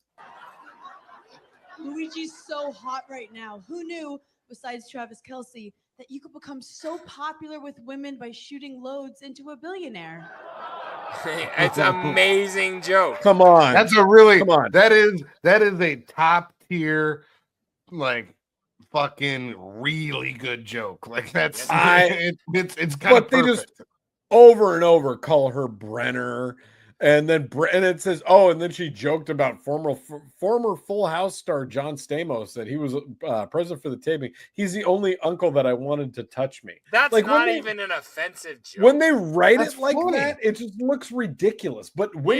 Luigi's so hot right now. Who knew, besides Travis Kelce, that you could become so popular with women by shooting loads into a billionaire? It's an amazing joke. Come on. That's a really that is a top tier, like fucking really good joke. Like that's it's kind of perfect. They just over and over call her Brenner. And then it says, and then she joked about former Full House star John Stamos that he was present for the taping. He's the only uncle that I wanted to touch me. That's like not even an offensive joke. When they write it like that, it just looks ridiculous. But when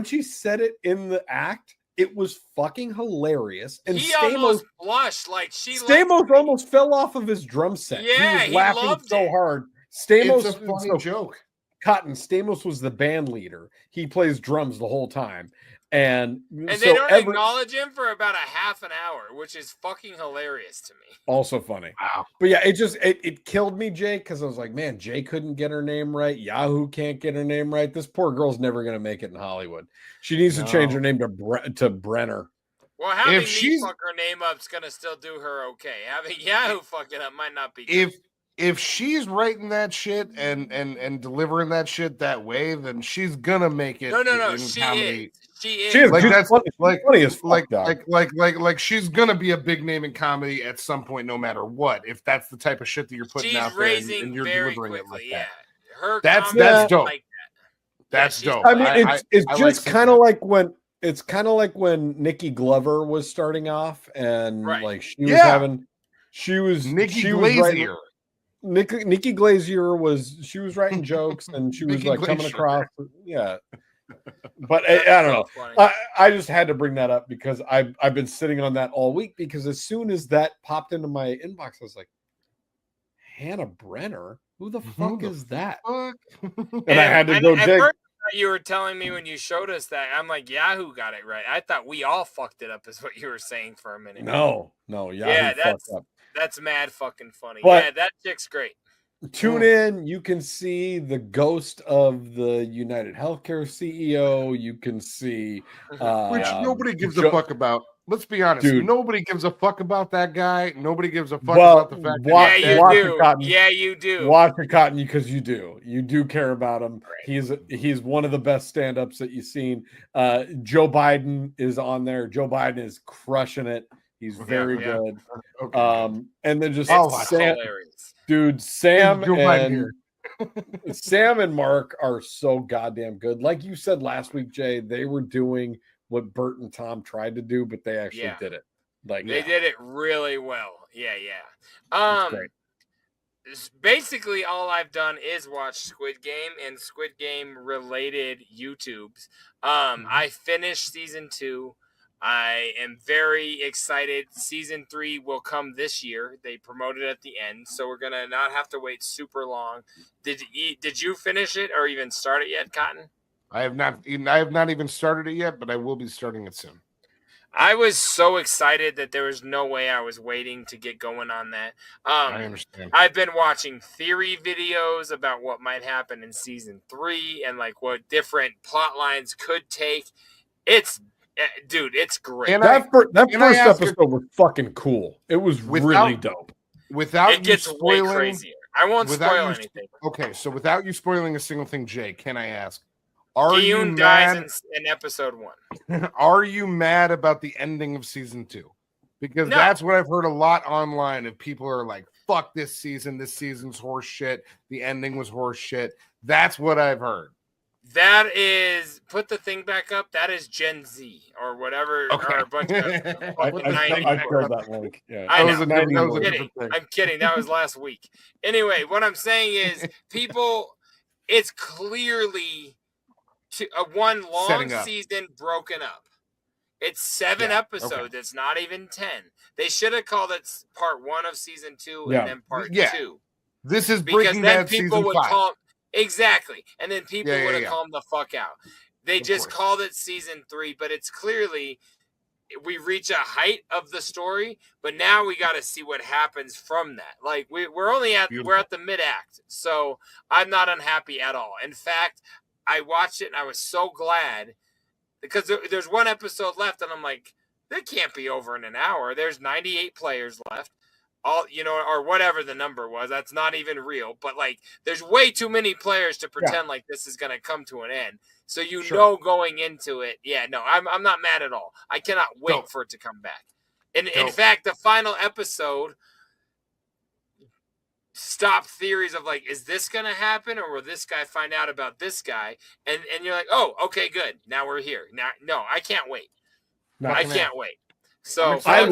she said it in the act, it was fucking hilarious. And he almost blushed like she. Stamos almost fell off of his drum set. Yeah, he was laughing so hard. Stamos, it's a funny joke. Cotton, Stamos was the band leader. He plays drums the whole time. And they don't acknowledge him for about a half an hour, which is fucking hilarious to me. Also funny. Wow. But yeah, it killed me, Jay, because I was like, man, Jay couldn't get her name right. Yahoo can't get her name right. This poor girl's never going to make it in Hollywood. She needs to change her name to Brenner. Well, having me fuck her name up is going to still do her okay. Having Yahoo fuck it up might not be good. If she's writing that shit and delivering that shit that way, then she's gonna make it. No, she is. She is. Like that's funny as fuck, like she's gonna be a big name in comedy at some point, no matter what. If that's the type of shit that you're putting out there and you're delivering quickly, it like that. Her that's dope. like that. That's dope. I mean, it's just kind of like when Nikki Glover was starting off and like she was Nikki Glazier. Nikki Glazier was writing jokes and she was like coming across. Yeah. But I don't know. I just had to bring that up because I've been sitting on that all week because as soon as that popped into my inbox, I was like, Hannah Brenner? Who the fuck is that? And I had to go dig. You were telling me when you showed us that, I'm like, Yahoo got it right. I thought we all fucked it up is what you were saying for a minute. No, Yahoo fucked up. That's mad fucking funny. But, yeah, that chick's great. Tune in. You can see the ghost of the United Healthcare CEO. You can see which nobody gives a fuck about. Let's be honest. Dude. Nobody gives a fuck about that guy. Nobody gives a fuck Well, about the fact watch it, Cotton. Yeah, you do. Watch it, Cotton, because you do. You do care about him. Right. He's one of the best stand-ups that you've seen. Joe Biden is on there. Joe Biden is crushing it. He's very good. Okay, and then just Sam, dude, Sam and Mark are so goddamn good. Like you said last week, Jay, they were doing what Bert and Tom tried to do, but they actually did it. Like they did it really well. Yeah. Great. Basically, all I've done is watch Squid Game and Squid Game related YouTubes. I finished season 2. I am very excited. Season 3 will come this year. They promoted at the end, so we're gonna not have to wait super long. Did you finish it or even start it yet, Cotton? I have not even started it yet, but I will be starting it soon. I was so excited that there was no way I was waiting to get going on that. I understand. I've been watching theory videos about what might happen in season 3 and like what different plot lines could take. Dude, it's great. That first episode was fucking cool. It was really dope. Without it gets way crazier. I won't spoil anything. Okay, so without you spoiling a single thing, Jay, can I ask? Are you Yoon mad dies in episode 1? Are you mad about the ending of season 2? Because that's what I've heard a lot online. If people are like, "Fuck this season. This season's horse shit. The ending was horse shit." That's what I've heard. That is, put the thing back up. That is Gen Z or whatever. Okay. Or a bunch of I killed that link. Yeah, I know. I'm kidding. That was last week. Anyway, what I'm saying is, people, it's clearly one long season broken up. It's 7 episodes. Okay. It's not even 10. They should have called it part 1 of season 2 and then part 2. This is Breaking Bad season 5. Exactly. And then people would have called them the fuck out. They just called it season 3, but it's clearly we reach a height of the story, but now we got to see what happens from that. Like we're at the mid act. So I'm not unhappy at all. In fact, I watched it and I was so glad because there's 1 episode left and I'm like, that can't be over in an hour. There's 98 players left. All or whatever the number was, that's not even real. But like, there's way too many players to pretend like this is gonna come to an end. So know going into it, I'm not mad at all. I cannot wait for it to come back. And in fact, the final episode stopped theories of like, is this gonna happen or will this guy find out about this guy? And you're like, oh, okay, good. Now we're here. Now, no, I can't wait. I can't wait. So I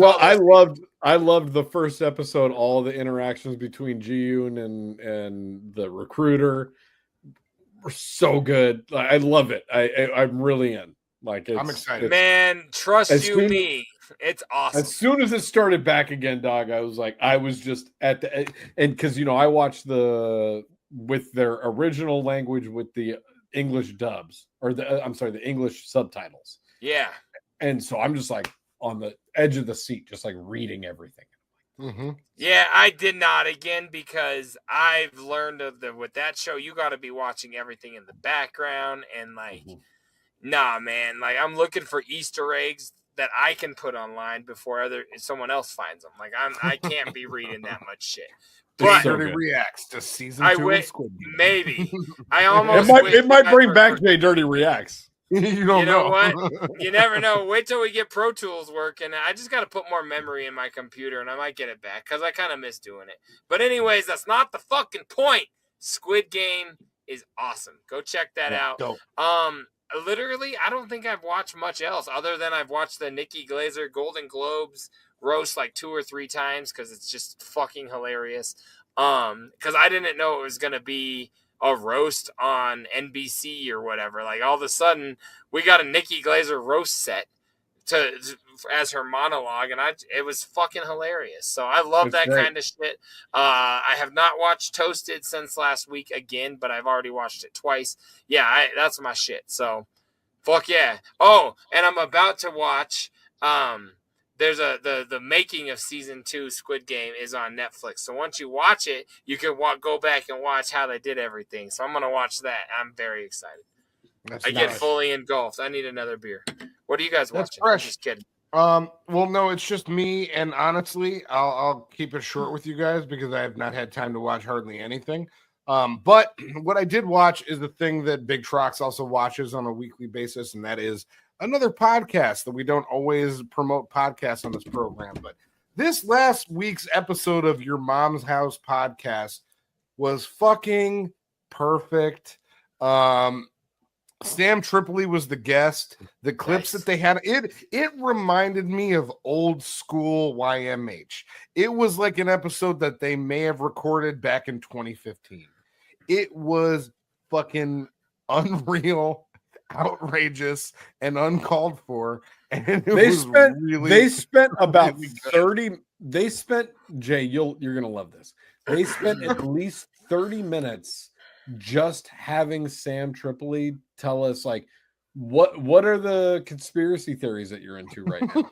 loved the first episode. All the interactions between Ji-yoon and the recruiter were so good. I love it. I'm really in. Like I'm excited, man. Trust me, it's awesome. As soon as it started back again, dog, I was just at the and because I watched with their original language with the English dubs or the English subtitles. Yeah, and so I'm just like on the edge of the seat, just like reading everything. Mm-hmm. Yeah, I did not again because I've learned with that show, you got to be watching everything in the background and like, nah, man, like I'm looking for Easter eggs that I can put online before someone else finds them. Like I can't be reading that much shit. But JDirty reacts to season 2 of Squid Game. Maybe I almost it might bring back JDirty reacts. You don't know what? You never know. Wait till we get Pro Tools working. I just got to put more memory in my computer, and I might get it back because I kind of miss doing it. But anyways, that's not the fucking point. Squid Game is awesome. Go check that out. Dope. Literally, I don't think I've watched much else other than I've watched the Nikki Glaser Golden Globes roast like 2 or 3 times because it's just fucking hilarious. Because I didn't know it was gonna be a roast on NBC or whatever. Like all of a sudden we got a Nikki Glaser roast set as her monologue, and it was fucking hilarious. So I love that kind of shit. I have not watched Toasted since last week again, but I've already watched it twice. Yeah, that's my shit. So fuck yeah. Oh, and I'm about to watch there's the making of season 2 Squid Game is on Netflix. So once you watch it, you can go back and watch how they did everything. So I'm gonna watch that. I'm very excited. Get fully engulfed. I need another beer. What are you guys watching? Fresh. I'm just kidding. Well, no, it's just me, and honestly, I'll keep it short with you guys because I have not had time to watch hardly anything. But what I did watch is the thing that Big Trox also watches on a weekly basis, and that is another podcast that we don't always promote podcasts on this program. But this last week's episode of Your Mom's House podcast was fucking perfect. Sam Tripoli was the guest. The clips that they had, it reminded me of old school YMH. It was like an episode that they may have recorded back in 2015. It was fucking unreal, outrageous, and uncalled for. And they spent about 30. They spent, Jay, you're gonna love this. They spent at least 30 minutes just having Sam Tripoli tell us like what are the conspiracy theories that you're into right now.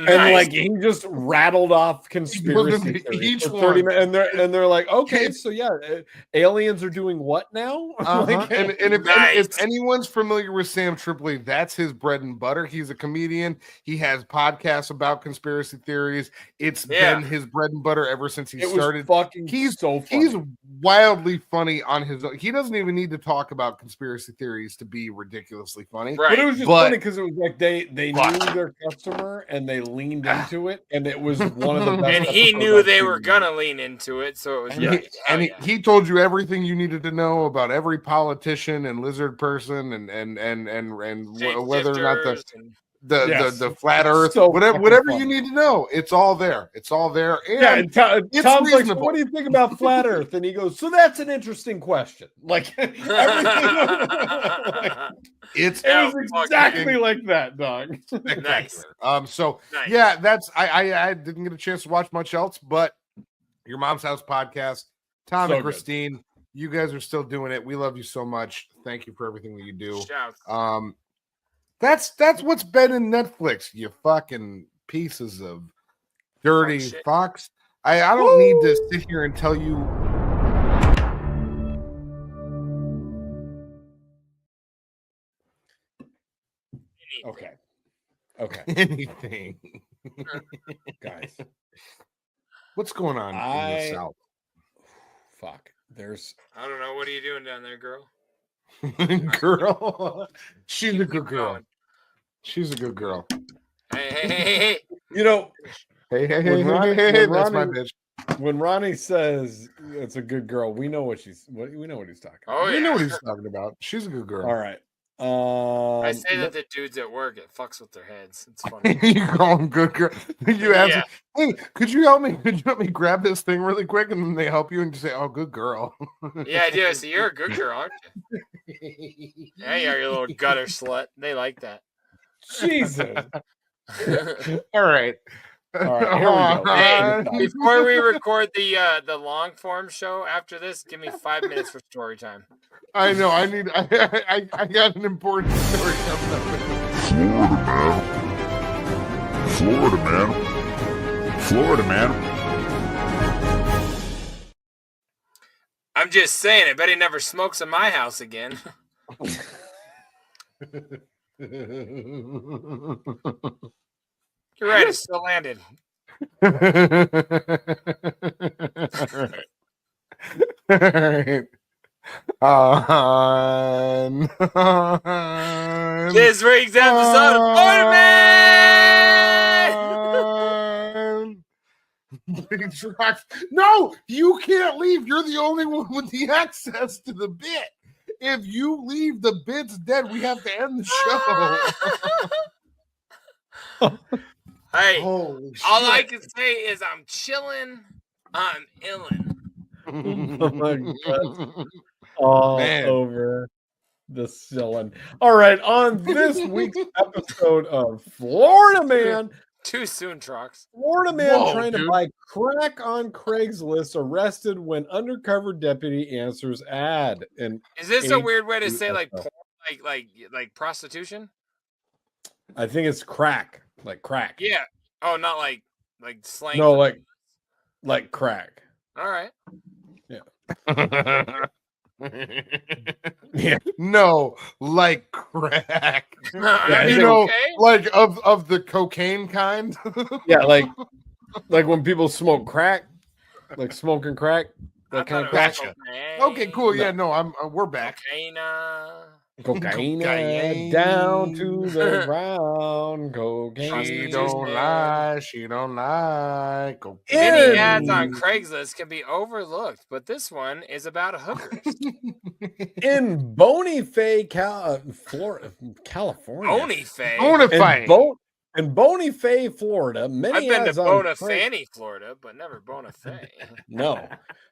And like he just rattled off conspiracy theories each for 30 one. minutes, and they're like, okay, so yeah, aliens are doing what now? Like, and if anyone's familiar with Sam Tripoli, that's his bread and butter. He's a comedian. He has podcasts about conspiracy theories. It's been his bread and butter ever since he started. He's so funny. He's wildly funny on his own. He doesn't even need to talk about conspiracy theories to be ridiculously funny. Right. But it was just funny because it was like they knew their customer and they leaned into it, and it was one of the best. And he knew they were gonna lean into it, so it was he told you everything you needed to know about every politician and lizard person and whether or not the flat earth, whatever you need to know, it's all there. It's all there. And Tom's reasonable. like, so what do you think about flat earth? And he goes, so that's an interesting question. Like everything it was exactly like that, dog. Nice. Yeah, that's I didn't get a chance to watch much else, but Your Mom's House podcast, Tom and Christine, you guys are still doing it. We love you so much. Thank you for everything that you do. Shouts. That's what's been in Netflix, you fucking pieces of dirty fox. I don't need to sit here and tell you. Okay. Anything. Guys. What's going on in the South? Fuck. I don't know. What are you doing down there, girl? Girl. She's a good girl. She's a good girl. Hey. You know, hey, that's my bitch. When Ronnie says it's a good girl, we know what he's talking about. Oh, we know what he's talking about. She's a good girl. All right. I say that the dudes at work, it fucks with their heads. It's funny. You call them good girl. You ask, hey, could you help me? Could you help me grab this thing really quick? And then they help you and you say, oh, good girl. Yeah, I do. So you're a good girl, aren't you? Yeah, you are, you little gutter slut. They like that. Jesus. All right. All right, here we go. Hey, before we record the long form show after this, give me 5 minutes for story time. I know. I got an important story coming up. Florida man. I'm just saying, I bet he never smokes in my house again. You're right, it still landed. All right. This week's episode of Florida Man! No, you can't leave. You're the only one with the access to the bit. If you leave, the bit's dead. We have to end the show. Hey, holy all shit. I can say is I'm chilling. I'm illin'. Oh my God. All over the ceiling. All right, on this week's episode of Florida Man. Too soon, Trox. Florida man trying to buy crack on Craigslist arrested when undercover deputy answers ad. And is this a weird way to say like porn, like prostitution? I think it's crack, like crack. Yeah. Oh, not like slang. No, like crack. All right. Yeah. No, like crack. I mean, You know, okay. like of the cocaine kind. Yeah, like when people smoke crack, like smoking crack, that kind of crack. Gotcha. Okay, cool. Yeah, no, we're back. Cocaine Cocaine. down to the ground. Cocaine. She don't lie. She don't lie. Many ads on Craigslist can be overlooked, but this one is about hookers. In Bonifay, Florida, California. Bonifay. In Bonifay, Florida, many I've been ads to on Bonifay, Florida, but never Bonifay. No.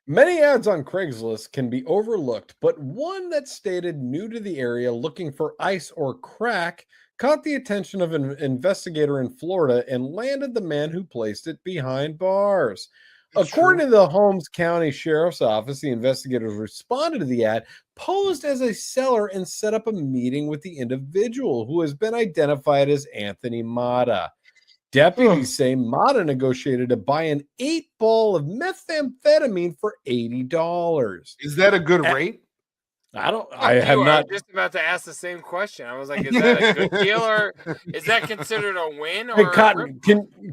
Many ads on Craigslist can be overlooked, but one that stated new to the area looking for ice or crack caught the attention of an investigator in Florida and landed the man who placed it behind bars. According to the Holmes County Sheriff's Office, the investigators responded to the ad, posed as a seller, and set up a meeting with the individual, who has been identified as Anthony Mata. Deputies say Mata negotiated to buy an 8-ball of methamphetamine for $80. Is that a good rate? I have not. I was just about to ask the same question. I was like, is that a good deal, or is that considered a win? Hey, Cotton,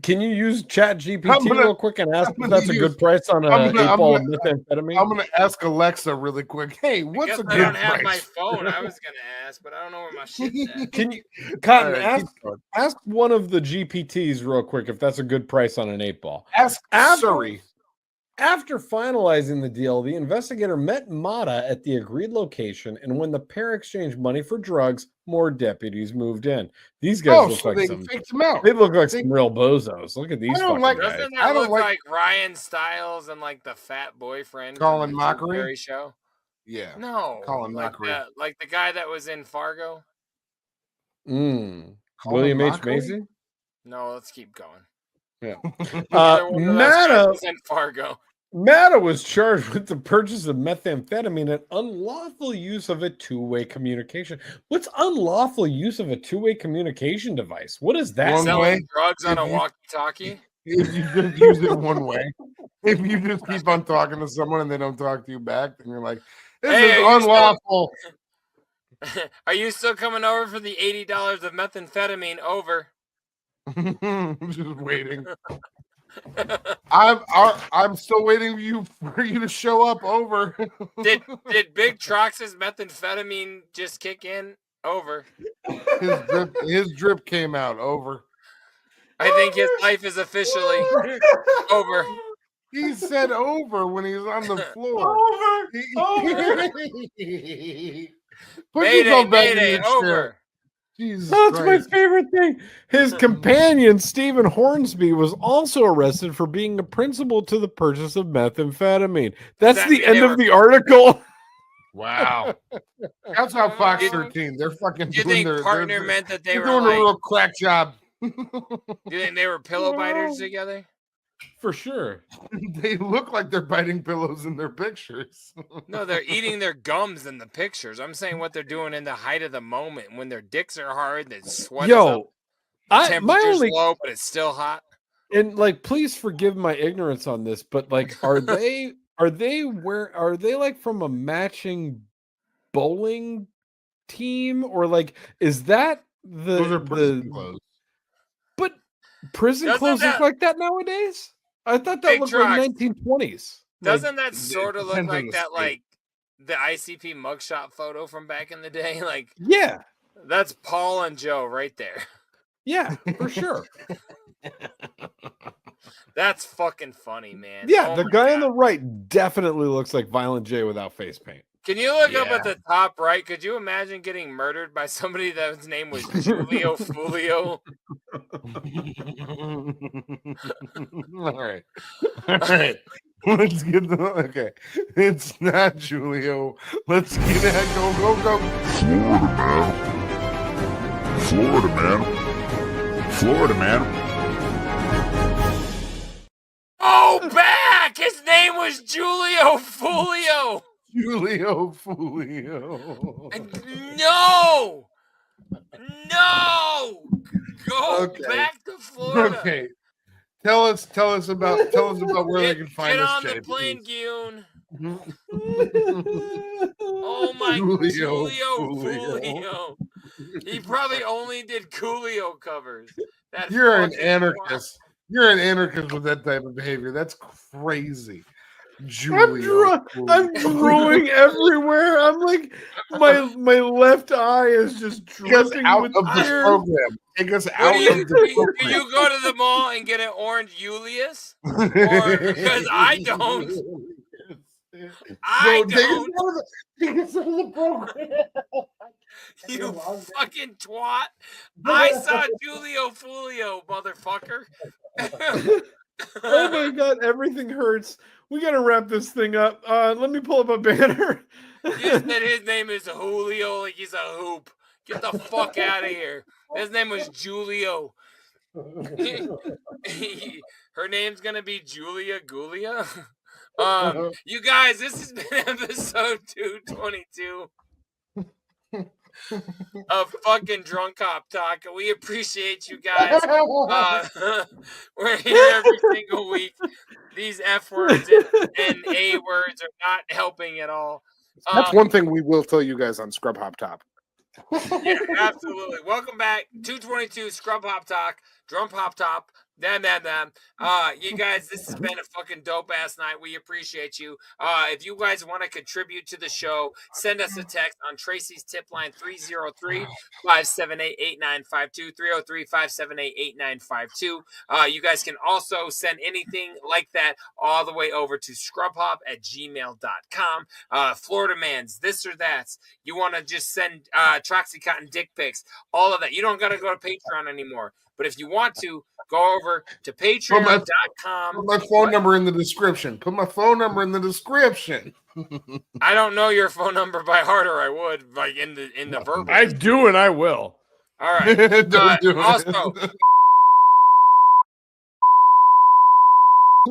can you use Chat GPT real quick and ask if that's a good price on an 8-ball of methamphetamine? I'm going to ask Alexa really quick. Hey, what's a good price? I don't have my phone. I was going to ask, but I don't know where my shit's at. Can you, Cotton, ask one of the GPTs real quick if that's a good price on an 8-ball. Ask Siri. After finalizing the deal, the investigator met Mata at the agreed location, and when the pair exchanged money for drugs, more deputies moved in. These guys look like some. They look like some real bozos. Look at these fucking guys. Doesn't that look like Ryan Stiles and like the fat boyfriend Colin from the Mockery Jerry show? Yeah. No. Colin Mockery. Like the guy that was in Fargo? William H. Macy? No, let's keep going. Yeah. Mata was in Fargo. Mata was charged with the purchase of methamphetamine and unlawful use of a two-way communication. What's unlawful use of a two-way communication device? What is that? Selling drugs on a walkie-talkie? If you just use it one way. If you just keep on talking to someone and they don't talk to you back, then you're like, this is unlawful. Are you still coming over for the $80 of methamphetamine? Over. Just waiting. I'm still waiting for you to show up. Over. Did Big Trox's methamphetamine just kick in? Over. His drip came out. Over. I think his life is officially over. He said over when he was on the floor. Mayday, over. Jesus That's Christ. My favorite thing. His companion, Stephen Hornsby, was also arrested for being a principal to the purchase of methamphetamine. That's the end of the article. Wow. That's how Fox 13. They're fucking Do you doing think partner meant that they were doing like, a real crack job? Do you think they were pillow biters together? For sure. They look like they're biting pillows in their pictures. No, they're eating their gums in the pictures. I'm saying what they're doing in the height of the moment when their dicks are hard, the sweat is up, temperature's low, but it's still hot. And like, please forgive my ignorance on this, but like, are they like from a matching bowling team, or like is that those are prison clothes? But prison clothes look like that nowadays? I thought that looked like 1920s. Doesn't that sort of look like that, like the ICP mugshot photo from back in the day? Like, yeah, that's Paul and Joe right there. Yeah, for sure. That's fucking funny, man. Yeah, the guy on the right definitely looks like Violent J without face paint. Can you look up at the top right? Could you imagine getting murdered by somebody whose name was Julio Fulio? All right. Let's get okay. It's not Julio. Let's get that. Go. Florida man. Oh, back! His name was Julio Fulio. Julio Fulio. No! Go back to Florida. Okay. Tell us about where they can find Get us. on Jay, the plane, please. Gune. Oh my Julio Julio. He probably only did Coolio covers. That You're an fucking anarchist. You're an anarchist with that type of behavior. That's crazy. Julio. I'm drooling everywhere. I'm like, my left eye is just Take us dripping out with of this tears. program. Take us What out do you, of the do program. you go to the mall and get an orange Julius? Or because I don't. I don't. Take us out of the program. You fucking twat. I saw Julio Fulio, motherfucker. Oh my god, everything hurts. We gotta wrap this thing up. Let me pull up a banner. You said his name is Julio like he's a hoop. Get the fuck out of here. His name was Julio. Her name's gonna be Julia Gulia. You guys, this has been episode 222 of fucking Drunk Cop Talk. We appreciate you guys. We're here every single week. These F words and A words are not helping at all. That's one thing we will tell you guys on Scrub Hop Top. Yeah, absolutely. Welcome back. 222 Scrub Hop Talk, Drum Hop Top. You guys, this has been a fucking dope ass night. We appreciate you. If you guys want to contribute to the show, send us a text on Tracy's tip line 303-578-8952, 303-578-8952. You guys can also send anything like that all the way over to scrubhop@gmail.com. Florida Mans, this or that. You want to just send Troxy Cotton dick pics, all of that. You don't got to go to Patreon anymore. But if you want to, go over to patreon.com. Put my phone number in the description. Put my phone number in the description. I don't know your phone number by heart, or I would, like in the verbal. I do, and I will. All right. Don't do it. Also,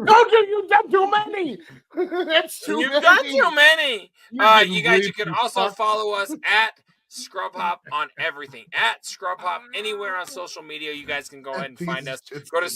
don't you done too many. That's too you've many. done too many. You guys, you can too also fuck. follow us at Scrub Hop on everything. At Scrub Hop anywhere on social media. You guys can go ahead and find us. Go to.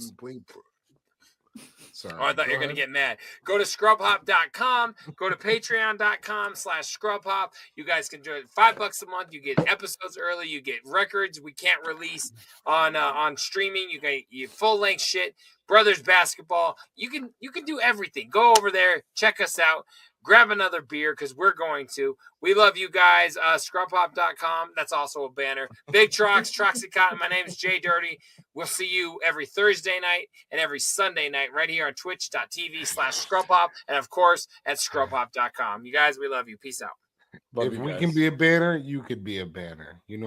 Sorry. Oh, I thought you were going to get mad. Go to scrubhop.com. Go to patreon.com/scrubhop. You guys can join $5 a month. You get episodes early. You get records we can't release on streaming. You get full length shit. Brothers basketball. You can do everything. Go over there. Check us out. Grab another beer because we're going to. We love you guys. Scrubhop.com. That's also a banner. Big Trox, Troxy Cotton. My name is JDirty. We'll see you every Thursday night and every Sunday night right here on twitch.tv/scrubhop. And, of course, at scrubhop.com. You guys, we love you. Peace out. If we can be a banner, you could be a banner. You know what?